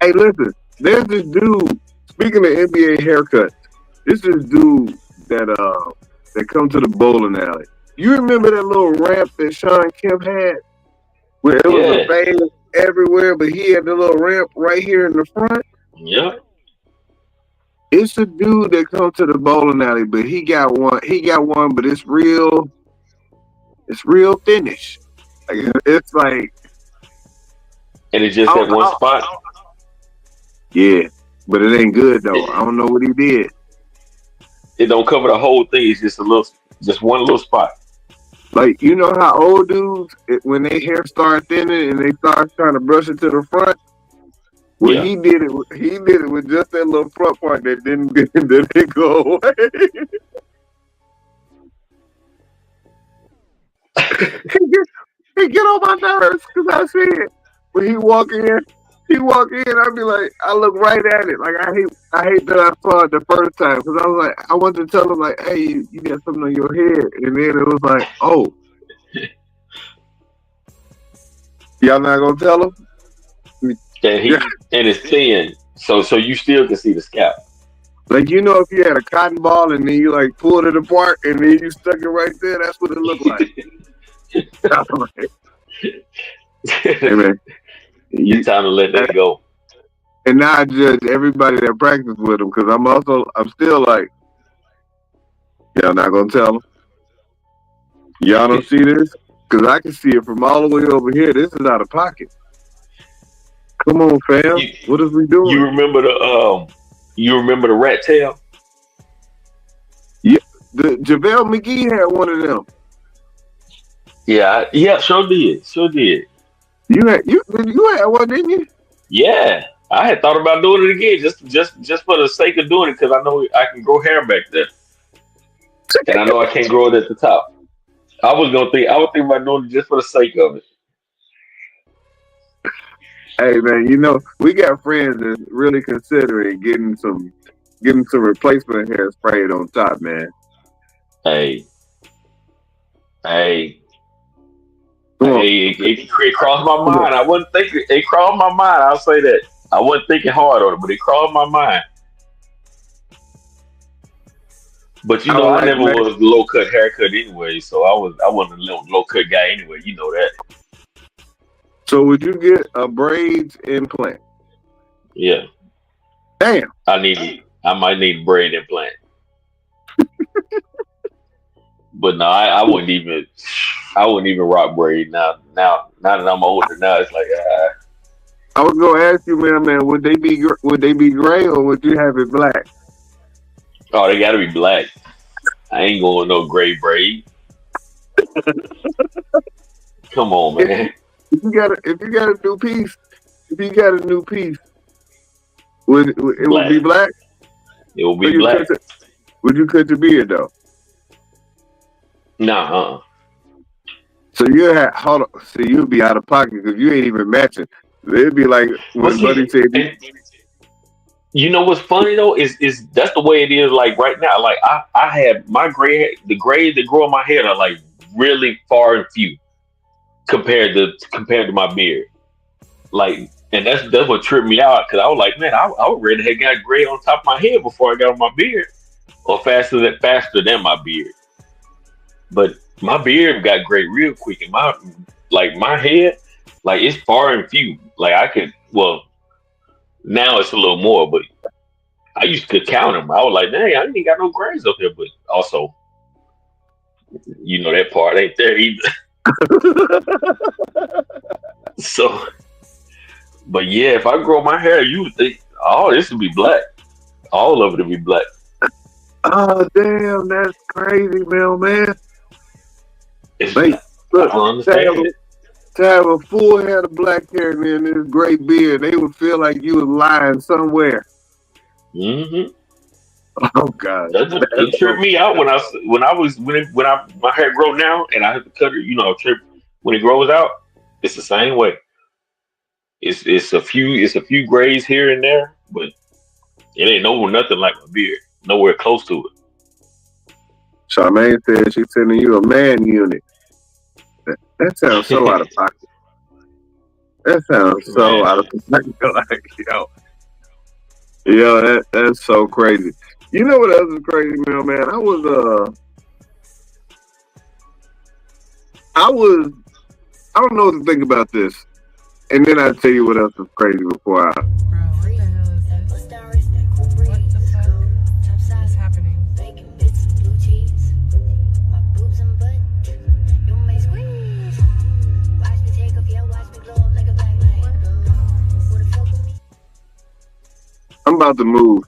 Hey, listen, there's this dude. Speaking of NBA haircuts, this is dude that come to the bowling alley. You remember that little ramp that Sean Kemp had, where it was a fade everywhere, but he had the little ramp right here in the front. Yeah. It's a dude that come to the bowling alley, but he got one, but it's real thinnish. Like, it's like, and it's just that one spot. Yeah, but it ain't good though. I don't know what he did. It don't cover the whole thing. It's just one little spot. Like, you know how old dudes, when their hair start thinning and they start trying to brush it to the front. Well, he did it with just that little front part that didn't go away. He get on my nerves because I see it. When he walk in, I be like, I look right at it. Like, I hate that I saw it the first time because I was like, I wanted to tell him like, hey, you got something on your head, and then it was like, oh, y'all not gonna tell him? And it's thin, so you still can see the scalp. Like, if you had a cotton ball and then you like pulled it apart and then you stuck it right there, that's what it looked like. Hey man, It's time to let that go. and now I judge everybody that practice with them because I'm still like, y'all not gonna tell them. Y'all don't see this because I can see it from all the way over here. This is out of pocket. Come on, fam. What is we doing? You remember the rat tail? Yeah, the JaVale McGee had one of them. Yeah, sure did. You had one, didn't you? Yeah. I had thought about doing it again, just for the sake of doing it, because I know I can grow hair back there. And I know I can't grow it at the top. I was think about doing it just for the sake of it. Hey man, we got friends that's really considering getting some replacement hair sprayed on top, man. Hey, it crossed my mind. I wasn't thinking. It crossed my mind. I'll say that. I wasn't thinking hard on it, but it crossed my mind. But I never was low cut haircut anyway, so I wasn't a low cut guy anyway. You know that. So would you get a braids implant? Yeah. Damn. I might need a braid implant. But no, I wouldn't even rock braid now. Now that I'm older, now it's like I was gonna ask you, man, would they be gray or would you have it black? Oh, they gotta be black. I ain't going no gray braid. Come on, man. If you got a new piece, would it be black? It will be black. Would you cut your beard though? Nah. So you'll be out of pocket because you ain't even matching. It'd be like when Buddy said. You know what's funny though is that's the way it is. Like right now, like I have my gray, the grays that grow on my head are like really far and few compared to my beard. Like, and that's what tripped me out because I was like, man, I would rather have got gray on top of my head before I got on my beard, or faster than my beard. But my beard got gray real quick, and my head, like it's far and few. Like now it's a little more, but I used to count them. I was like, dang, I ain't got no grays up here. But also, that part ain't there either. So, but yeah, if I grow my hair, you would think, oh, this would be black. All of it would be black. Oh, damn, that's crazy, man. Look, I understand to have a full head of black hair and this gray beard, they would feel like you was lying somewhere. Mm-hmm. Oh God, it tripped me out when my hair grow now and I have to cut it. When it grows out, it's the same way. It's a few grays here and there, but it ain't nothing like my beard. Nowhere close to it. Charmaine said she's sending you a man unit. That sounds so out of pocket. That sounds so out of pocket. Like, yo, that's so crazy. You know what else is crazy, man? I don't know what to think about this. And then I'll tell you what else is crazy before I. I'm about to move.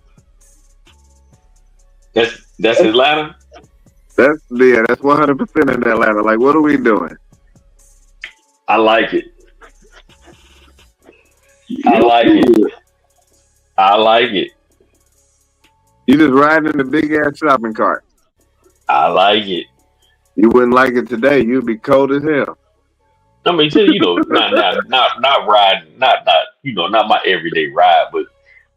That's Atlanta? That's 100% in Atlanta. Like, what are we doing? I like it. I like it. You just riding in the big ass shopping cart. I like it. You wouldn't like it today. You'd be cold as hell. I mean, not riding, not my everyday ride, but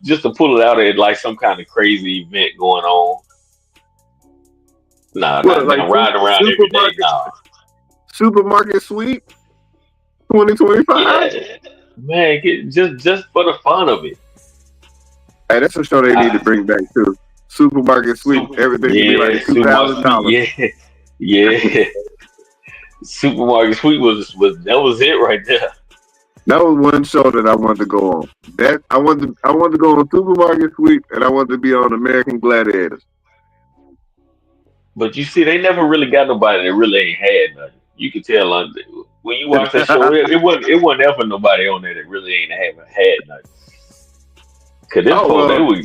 just to pull it out at like some kind of crazy event going on. Not riding around every day. Nah. Supermarket sweep 2025. Yeah. Man, just for the fun of it. Hey, that's a show they need to bring back too. Supermarket sweep. Everything be like $2,000. Yeah. Supermarket Sweep was that was it right there. That was one show that I wanted to go on. That I wanted to go on Supermarket Sweep, and I wanted to be on American Gladiators. But you see, they never really got nobody that really ain't had nothing. You can tell when you watch that show, it wasn't ever nobody on there that really ain't haven't had nothing. Cause them Oh folks, well,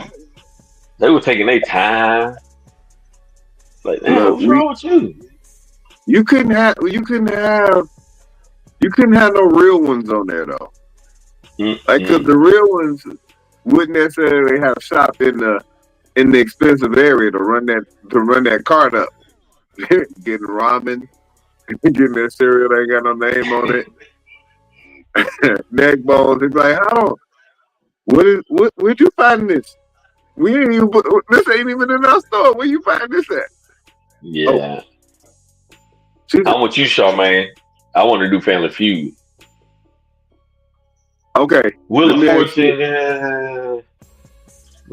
they were taking their time. Like, damn, look, what's wrong with you? you couldn't have no real ones on there though. Like, cause Mm-mm. the real ones wouldn't necessarily have shopped in the expensive area to run that cart up, getting ramen, getting that cereal that ain't got no name on it, neck bones. It's like, how? Where'd you find this? We ain't even this ain't even in our store. Where you find this at? Oh, Yeah. she's I want you, Charmaine. I want to do Family Feud. okay. Wheel Let of me ask you. Fortune,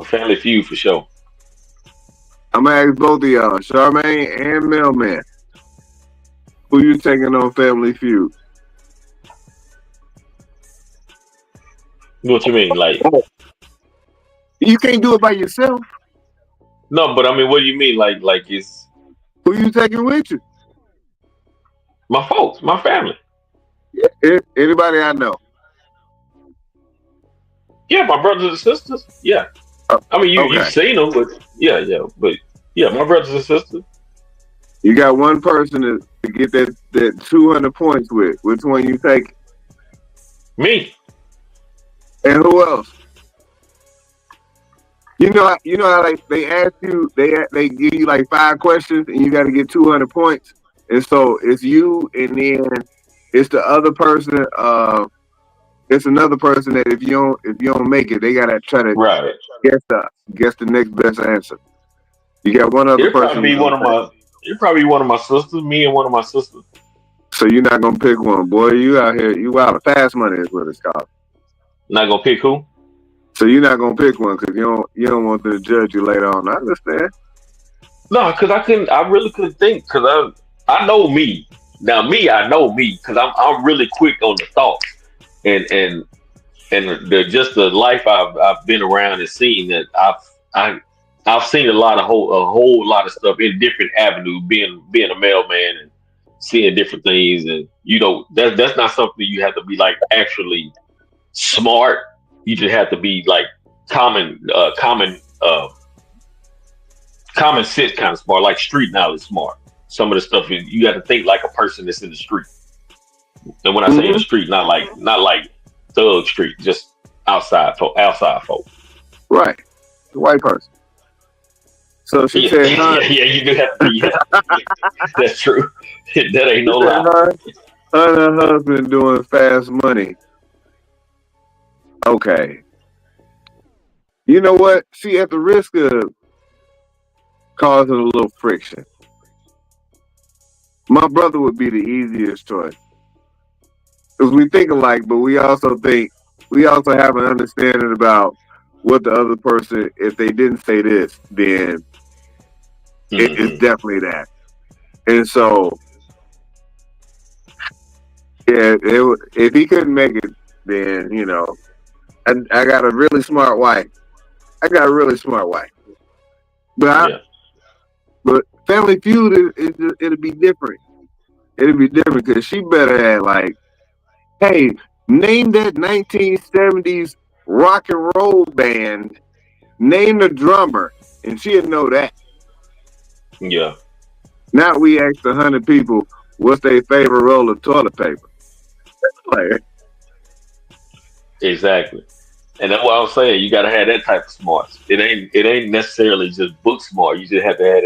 Family Feud for sure. I'm gonna ask both of y'all, Charmaine and Mailman, who you taking on Family Feud? What you mean? Like, Oh, you can't do it by yourself. no, but I mean, what do you mean? Like it's Who you taking with you? my folks, my family. Anybody I know. Yeah, my brothers and sisters. Yeah. Uh, I mean, you've okay. seen them, but yeah, but yeah, my brothers and sisters. You got one person to get that 200 points with. Which one you take? Me. And who else? You know how they ask you, they give you like 5 questions and you got to get 200 points. And so it's you, and then it's the other person. It's another person that if you don't make it, they gotta try to Right. guess the next best answer. You got one other It'll probably person be you're one gonna of take. my. It'll probably be one of my sisters. Me and one of my sisters. So you're not gonna pick one, boy. You out here, you out of fast money is what it's called. Not gonna pick who? So you're not gonna pick one because you don't want them to judge you later on. I understand. No, because I couldn't. I really couldn't think. Because I know me. Now me, I know me. Because I'm really quick on the thoughts and just the life I've been around and seen that I I've seen a whole lot of stuff in different avenues. Being a mailman and seeing different things, and that's not something you have to be like actually smart. You just have to be like common sense kind of smart, like street knowledge smart. Some of the stuff you got to think like a person that's in the street. And when I say in the Mm-hmm. street, not like thug street, just outside folk. Right, the white person. So she Yeah, said, yeah, "Huh?" yeah. You do have to. Yeah, that's true. That ain't She no said, lie. "Huh?" Her and her husband doing fast money. Okay. You know what? See, at the risk of causing a little friction, my brother would be the easiest choice because we think alike, but we also have an understanding about what the other person. If they didn't say this, then it's Hmm. definitely that. And so, yeah, if he couldn't make it, then I got a really smart wife. I got a really smart wife, but Yeah. but Family Feud it'll be different. It'll be different because she better have like, hey, name that 1970s rock and roll band. Name the drummer, and she'll know that. Yeah. Now we asked 100 people what's their favorite roll of toilet paper. Like, Exactly. And that's what I was saying. You got to have that type of smarts. It ain't necessarily just book smart. You just have to have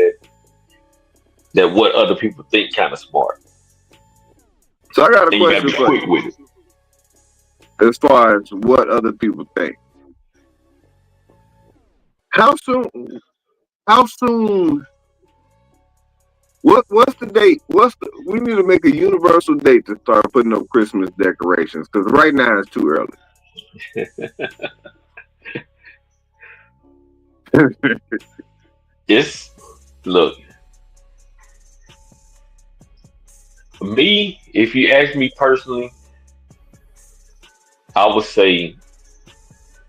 that what other people think kind of smart, so I got a and you got to question be for quick you with it. as far as what other people think. How soon? How soon? What's the date? We need to make a universal date to start putting up Christmas decorations because right now it's too early. It's look me Me, if you ask me personally, I would say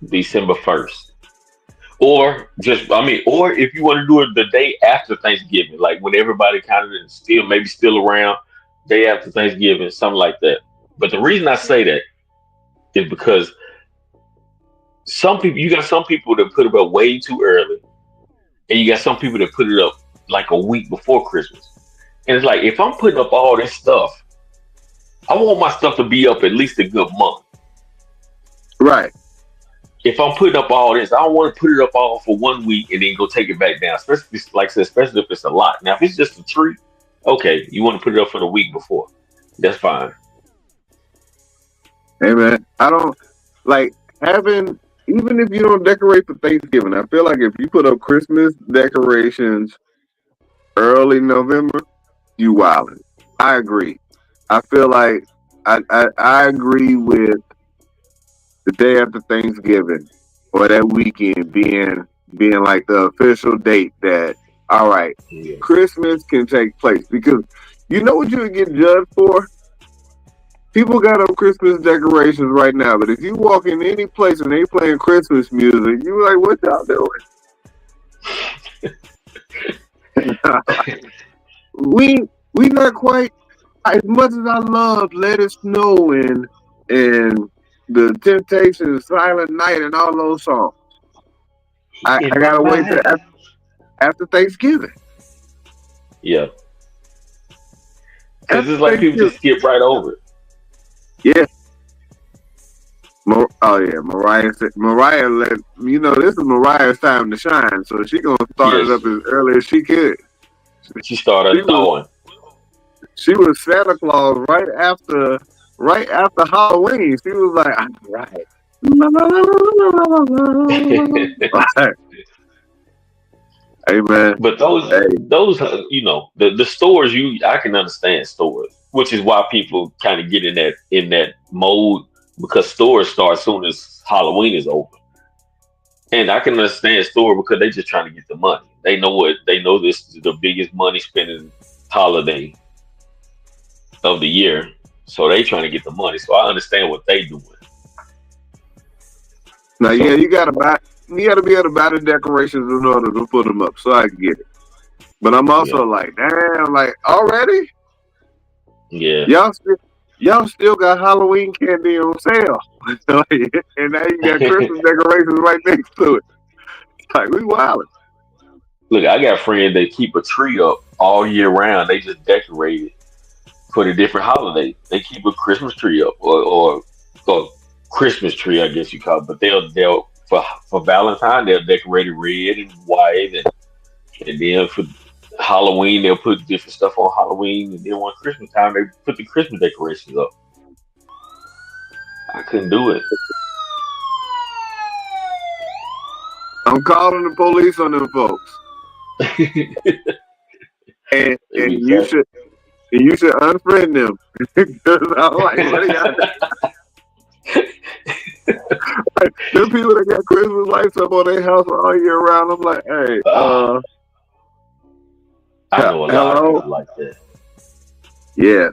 December 1st. Or just, I mean, or if you want to do it the day after Thanksgiving, like when everybody kind of still, maybe still around, day after Thanksgiving, something like that. But the reason I say that is because some people, you got some people that put it up way too early, and you got some people that put it up like a week before Christmas. And it's like, if I'm putting up all this stuff, I want my stuff to be up at least a good month. Right. If I'm putting up all this, I don't want to put it up all for 1 week and then go take it back down. Especially if like I said, especially if it's a lot. Now, if it's just a tree, okay, you want to put it up for the week before. That's fine. Hey man, I don't like having, even if you don't decorate for Thanksgiving, I feel like if you put up Christmas decorations early November, you wildin'. I agree. I feel like I agree with the day after Thanksgiving or that weekend being like the official date that, all right, Christmas can take place. Because you know what you would get judged for? People got up Christmas decorations right now, but if you walk in any place and they playing Christmas music, you like, what y'all doing? we not quite, as much as I love Let It Snow and the Temptations, Silent Night, and all those songs. I gotta wait till after Thanksgiving. Yeah. Because it's like people just skip right over it. Yeah. Mariah let, you know, this is Mariah's time to shine, so she gonna start it up as early as she could. She started throwing. She was Santa Claus right after Halloween. She was like, all right. Hey man. But those you know, the stores, I can understand stores, which is why people kind of get in that mode, because stores start as soon as Halloween is over. And I can understand store because they just trying to get the money. They know this is the biggest money spending holiday of the year. So they trying to get the money. So I understand what they doing. Now, yeah, you gotta be able to buy the decorations in order to put them up. So I get it. But I'm also like, damn, like already? Yeah. Y'all still got Halloween candy on sale. And now you got Christmas decorations right next to it. Like, we wildin'. Look, I got friends that keep a tree up all year round. They just decorate it for the different holidays. They keep a Christmas tree up or Christmas tree, I guess you call it. But they'll for Valentine, they'll decorate it red and white, and then for Halloween, they'll put different stuff on Halloween, and then on Christmas time, they put the Christmas decorations up. I couldn't do it. I'm calling the police on them folks. and you should unfriend them. Because I'm like, what are y'all doing? Like, there's people that got Christmas lights up on their house all year round. I'm like, hey, I know a lot of people like that. Yeah.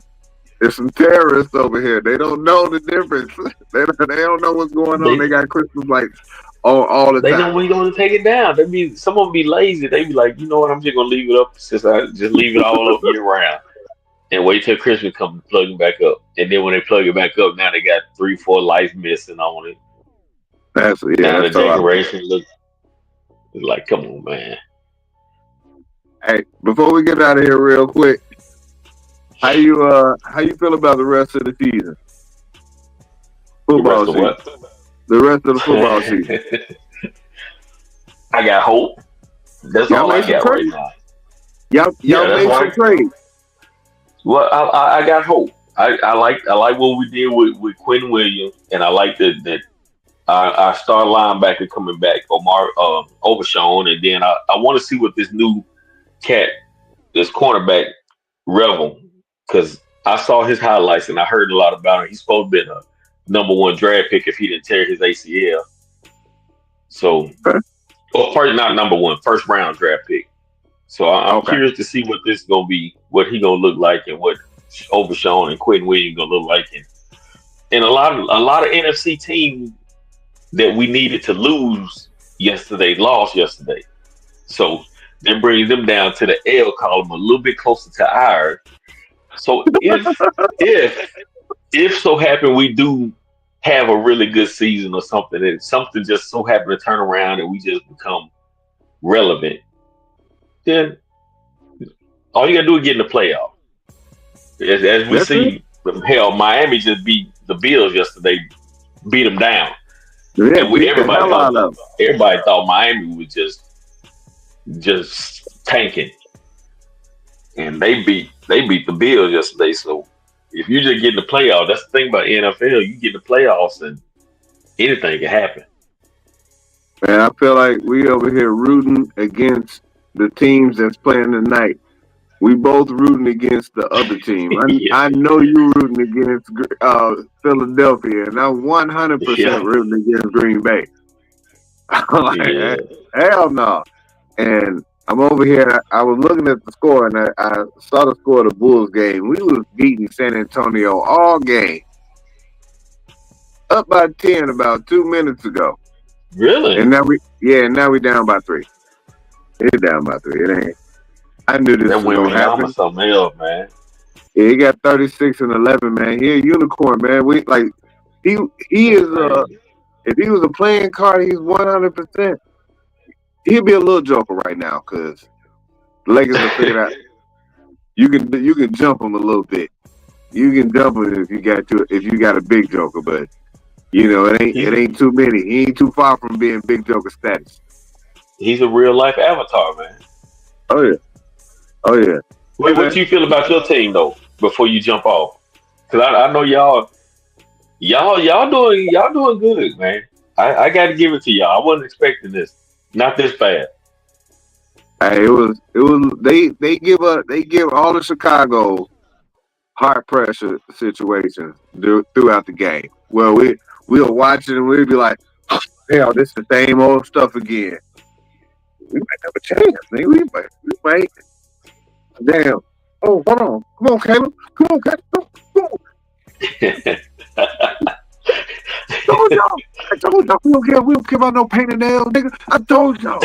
There's some terrorists over here. They don't know the difference. They don't know what's going on. They got Christmas lights all the time. They know when you're going to take it down. That means some of them be lazy. They be like, you know what, I'm just going to leave it up since I just leave it all up year round. And wait till Christmas comes to plug it back up. And then when they plug it back up, now they got 3-4 lights missing on it. Now the decoration looks like, come on, man. Hey, before we get out of here real quick, how you feel about the rest of the season? Football season. The rest of the football season. I got hope. That's all I got right now. Y'all made some trades. Well, I got hope. I like what we did with Quinn Williams, and I like that our star linebacker coming back, Omar Overshawn, and then I want to see what this new cat, this cornerback Revel, because I saw his highlights and I heard a lot about him. He's supposed to be a #1 draft pick if he didn't tear his ACL. So, not #1, first round draft pick. So I'm curious to see what this is gonna be, what he gonna look like, and what Overshown and Quentin Williams gonna look like, and a lot of NFC teams that we needed to lose yesterday lost yesterday. So that brings them down to the L column a little bit closer to ours. So if so happen we do have a really good season or something, and something just so happen to turn around and we just become relevant, then all you gotta do is get in the playoff. As we see, hell, Miami just beat the Bills yesterday, beat them down. Yeah, and everybody thought Miami was just tanking, and they beat the Bills yesterday. So if you just get in the playoffs, that's the thing about NFL. You get in the playoffs, and anything can happen. Man, I feel like we over here rooting against the teams that's playing tonight. We both rooting against the other team. I know you rooting against Philadelphia, and I'm 100% rooting against Green Bay. I'm like, hell no. And I'm over here. I was looking at the score, and I saw the score of the Bulls game. We was beating San Antonio all game, up by 10 about 2 minutes ago. Really? And now we down by 3. It's down by 3. It ain't. I knew this was going to happen. Something else, man. Yeah, he got 36 and 11, man. He a unicorn, man. He is if he was a playing card, he's 100%. He'd be a little joker right now because the Lakers have figured out you can jump him a little bit. You can jump him if you got a big joker, but it ain't too many. He ain't too far from being big joker status. He's a real life avatar, man. Oh yeah. Wait, what do you feel about your team though? Before you jump off, because I know y'all doing good, man. I got to give it to y'all. I wasn't expecting this, not this bad. Hey, it was. They give all the Chicago heart pressure situations throughout the game. Well, we'll watch it and we'll be like, hell, this is the same old stuff again. We might have a chance, man. We might. Damn. Oh, hold on. Come on, Caleb. Come on. I told y'all. We don't care about no paint and nails, nigga. I told y'all.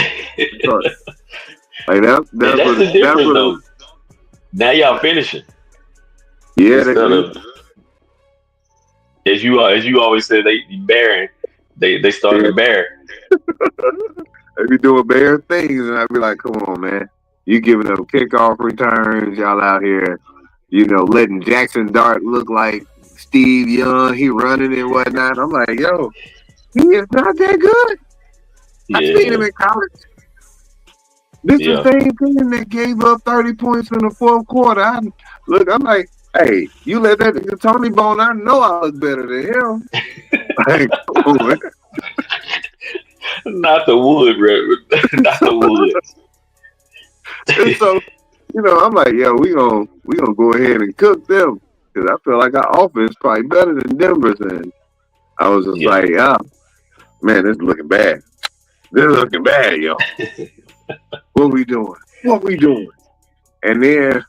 Like that's the difference, though. Now y'all finishing. Yeah. As you always say, they started to bear. They be doing bare things, and I be like, come on, man. You giving them kickoff returns, y'all out here, letting Jackson Dart look like Steve Young. He running and whatnot. I'm like, yo, he is not that good. I seen him in college. This is the same team that gave up 30 points in the fourth quarter. I'm like, hey, you let that Tony Bone, I know I look better than him. Like, come on, man. Not the wood, not the wood. And so, I'm like, yo, we gonna go ahead and cook them because I feel like our offense probably better than Denver's. And I was just like, man, this is looking bad. This is looking bad, yo. What we doing? And then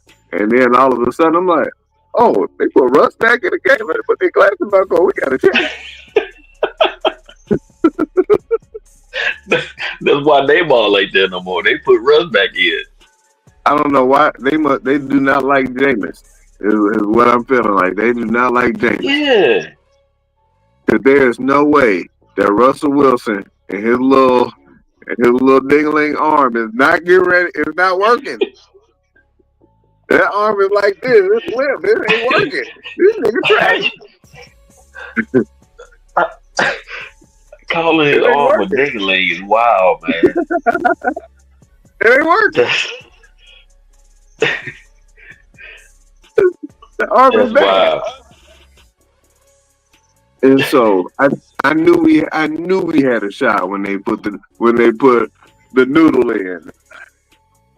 all of a sudden, I'm like, oh, they put Russ back in the game. They put their glasses back on. We got a chance. That's why they ball like that no more. They put Russ back in. I don't know why they do not like Jameis. Is what I'm feeling like. They do not like Jameis. Yeah. Because there is no way that Russell Wilson and his little dingling arm is not getting ready. It's not working. That arm is like this. It's limp. It ain't working. This nigga trash. Calling his arm a dingling is wild, man. It ain't working. The arm is bad. Wild. And so I knew we had a shot when they put the noodle in.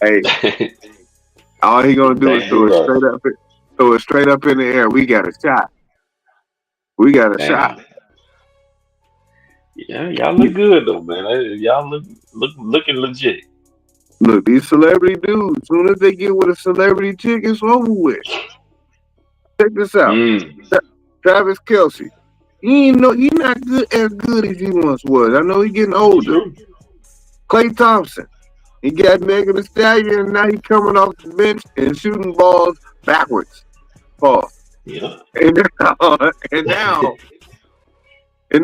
Hey, all he gonna do is throw it straight up in the air. We got a shot. Shot. Yeah, y'all look good though, man. Y'all looking legit. Look, these celebrity dudes, as soon as they get with a celebrity chick, it's over with. Check this out. Travis Kelce. He not as good as he once was. I know he's getting older. Clay Thompson. He got Megan Thee Stallion, and now he's coming off the bench and shooting balls backwards. Pause. Yeah. And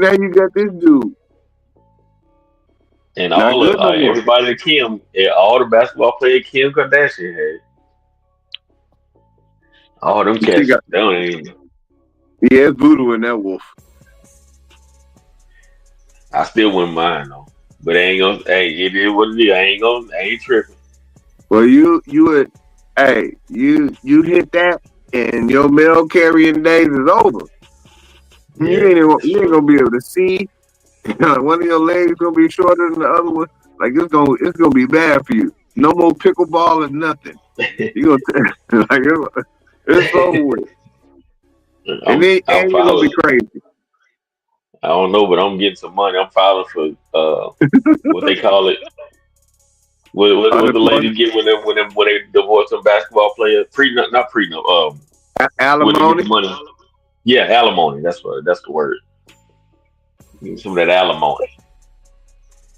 now you got this dude. And everybody that Kim, all the basketball players Kim Kardashian had. All them cats. Yeah, it's voodoo in that wolf. I still wouldn't mind though. But it ain't gonna. Hey, it is what it is. I ain't tripping. Well, you hit that, and your mail carrying days is over. Yeah. You ain't gonna be able to see. One of your legs gonna be shorter than the other one. Like it's gonna be bad for you. No more pickleball and nothing. You gonna it's over with. And then you're gonna be crazy. I don't know, but I'm getting some money. I'm filing for what they call it. What the ladies get when they divorce some basketball players? Not prenup. Alimony. Money. Yeah, alimony. That's the word. Some of that alimony.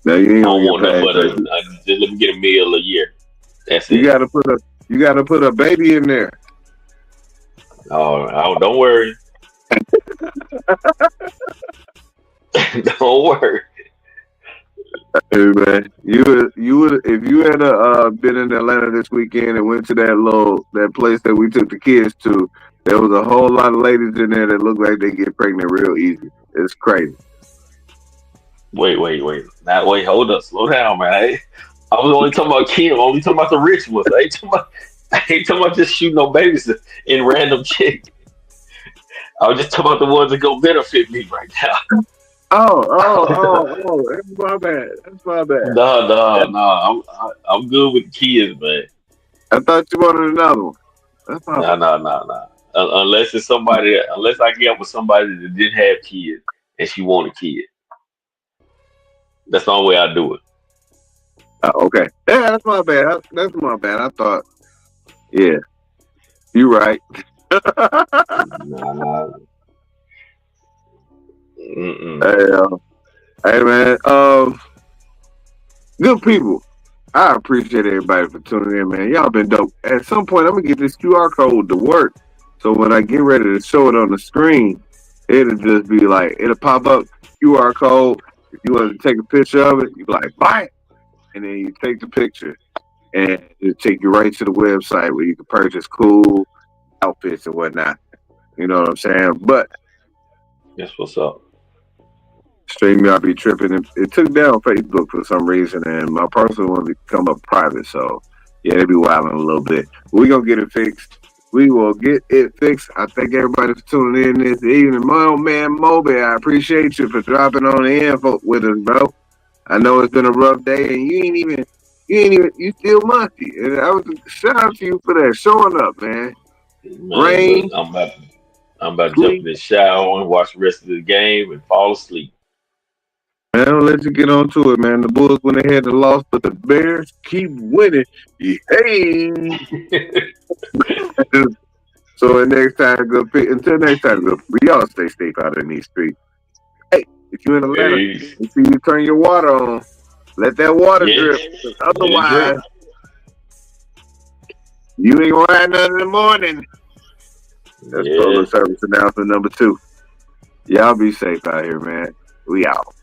No, you ain't gonna want nothing but just let me get $1 million a year. That's it. You gotta put a baby in there. Oh, don't worry. Don't worry. Hey man, you would if you had been in Atlanta this weekend and went to that place that we took the kids to. There was a whole lot of ladies in there that look like they get pregnant real easy. It's crazy. Wait. Now wait, hold up, slow down, man. I was only talking about Kim. I'm only talking about the rich ones. I ain't talking about just shooting no babies in random chicks. I was just talking about the ones that go benefit me right now. Oh, that's my bad. No. I'm good with the kids, man. I thought you wanted another one. That's my bad. No. Unless I get with somebody that didn't have kids and she wanted kids. That's the only way I do it. Okay. Yeah, that's my bad. I thought, yeah, you right. Nah. Hey man, good people. I appreciate everybody for tuning in, man. Y'all been dope. At some point, I'm gonna get this QR code to work, so when I get ready to show it on the screen, it'll just be like it'll pop up QR code. If you want to take a picture of it, you be like buy it, and then you take the picture, and it'll take you right to the website where you can purchase cool outfits and whatnot. You know what I'm saying? But that's what's up. StreamYard be tripping. It took down Facebook for some reason, and my personal one become up private. So yeah, they be wilding a little bit. We're gonna get it fixed. We will get it fixed. I thank everybody for tuning in this evening. My old man Moby, I appreciate you for dropping on the info with us, bro. I know it's been a rough day, and you still musty. And I was shout out to you for that, showing up, man. Rain. I'm about to jump in the shower and watch the rest of the game and fall asleep. Man, I'll let you get on to it, man. The Bulls went ahead and lost, but the Bears keep winning. Hey. So until next time, good. We all stay safe out in these streets. Hey, if you're in Atlanta, make sure you turn your water on. Let that water drip. Otherwise, you ain't gonna ride nothing in the morning. That's public service announcement number 2. Y'all be safe out here, man. We out.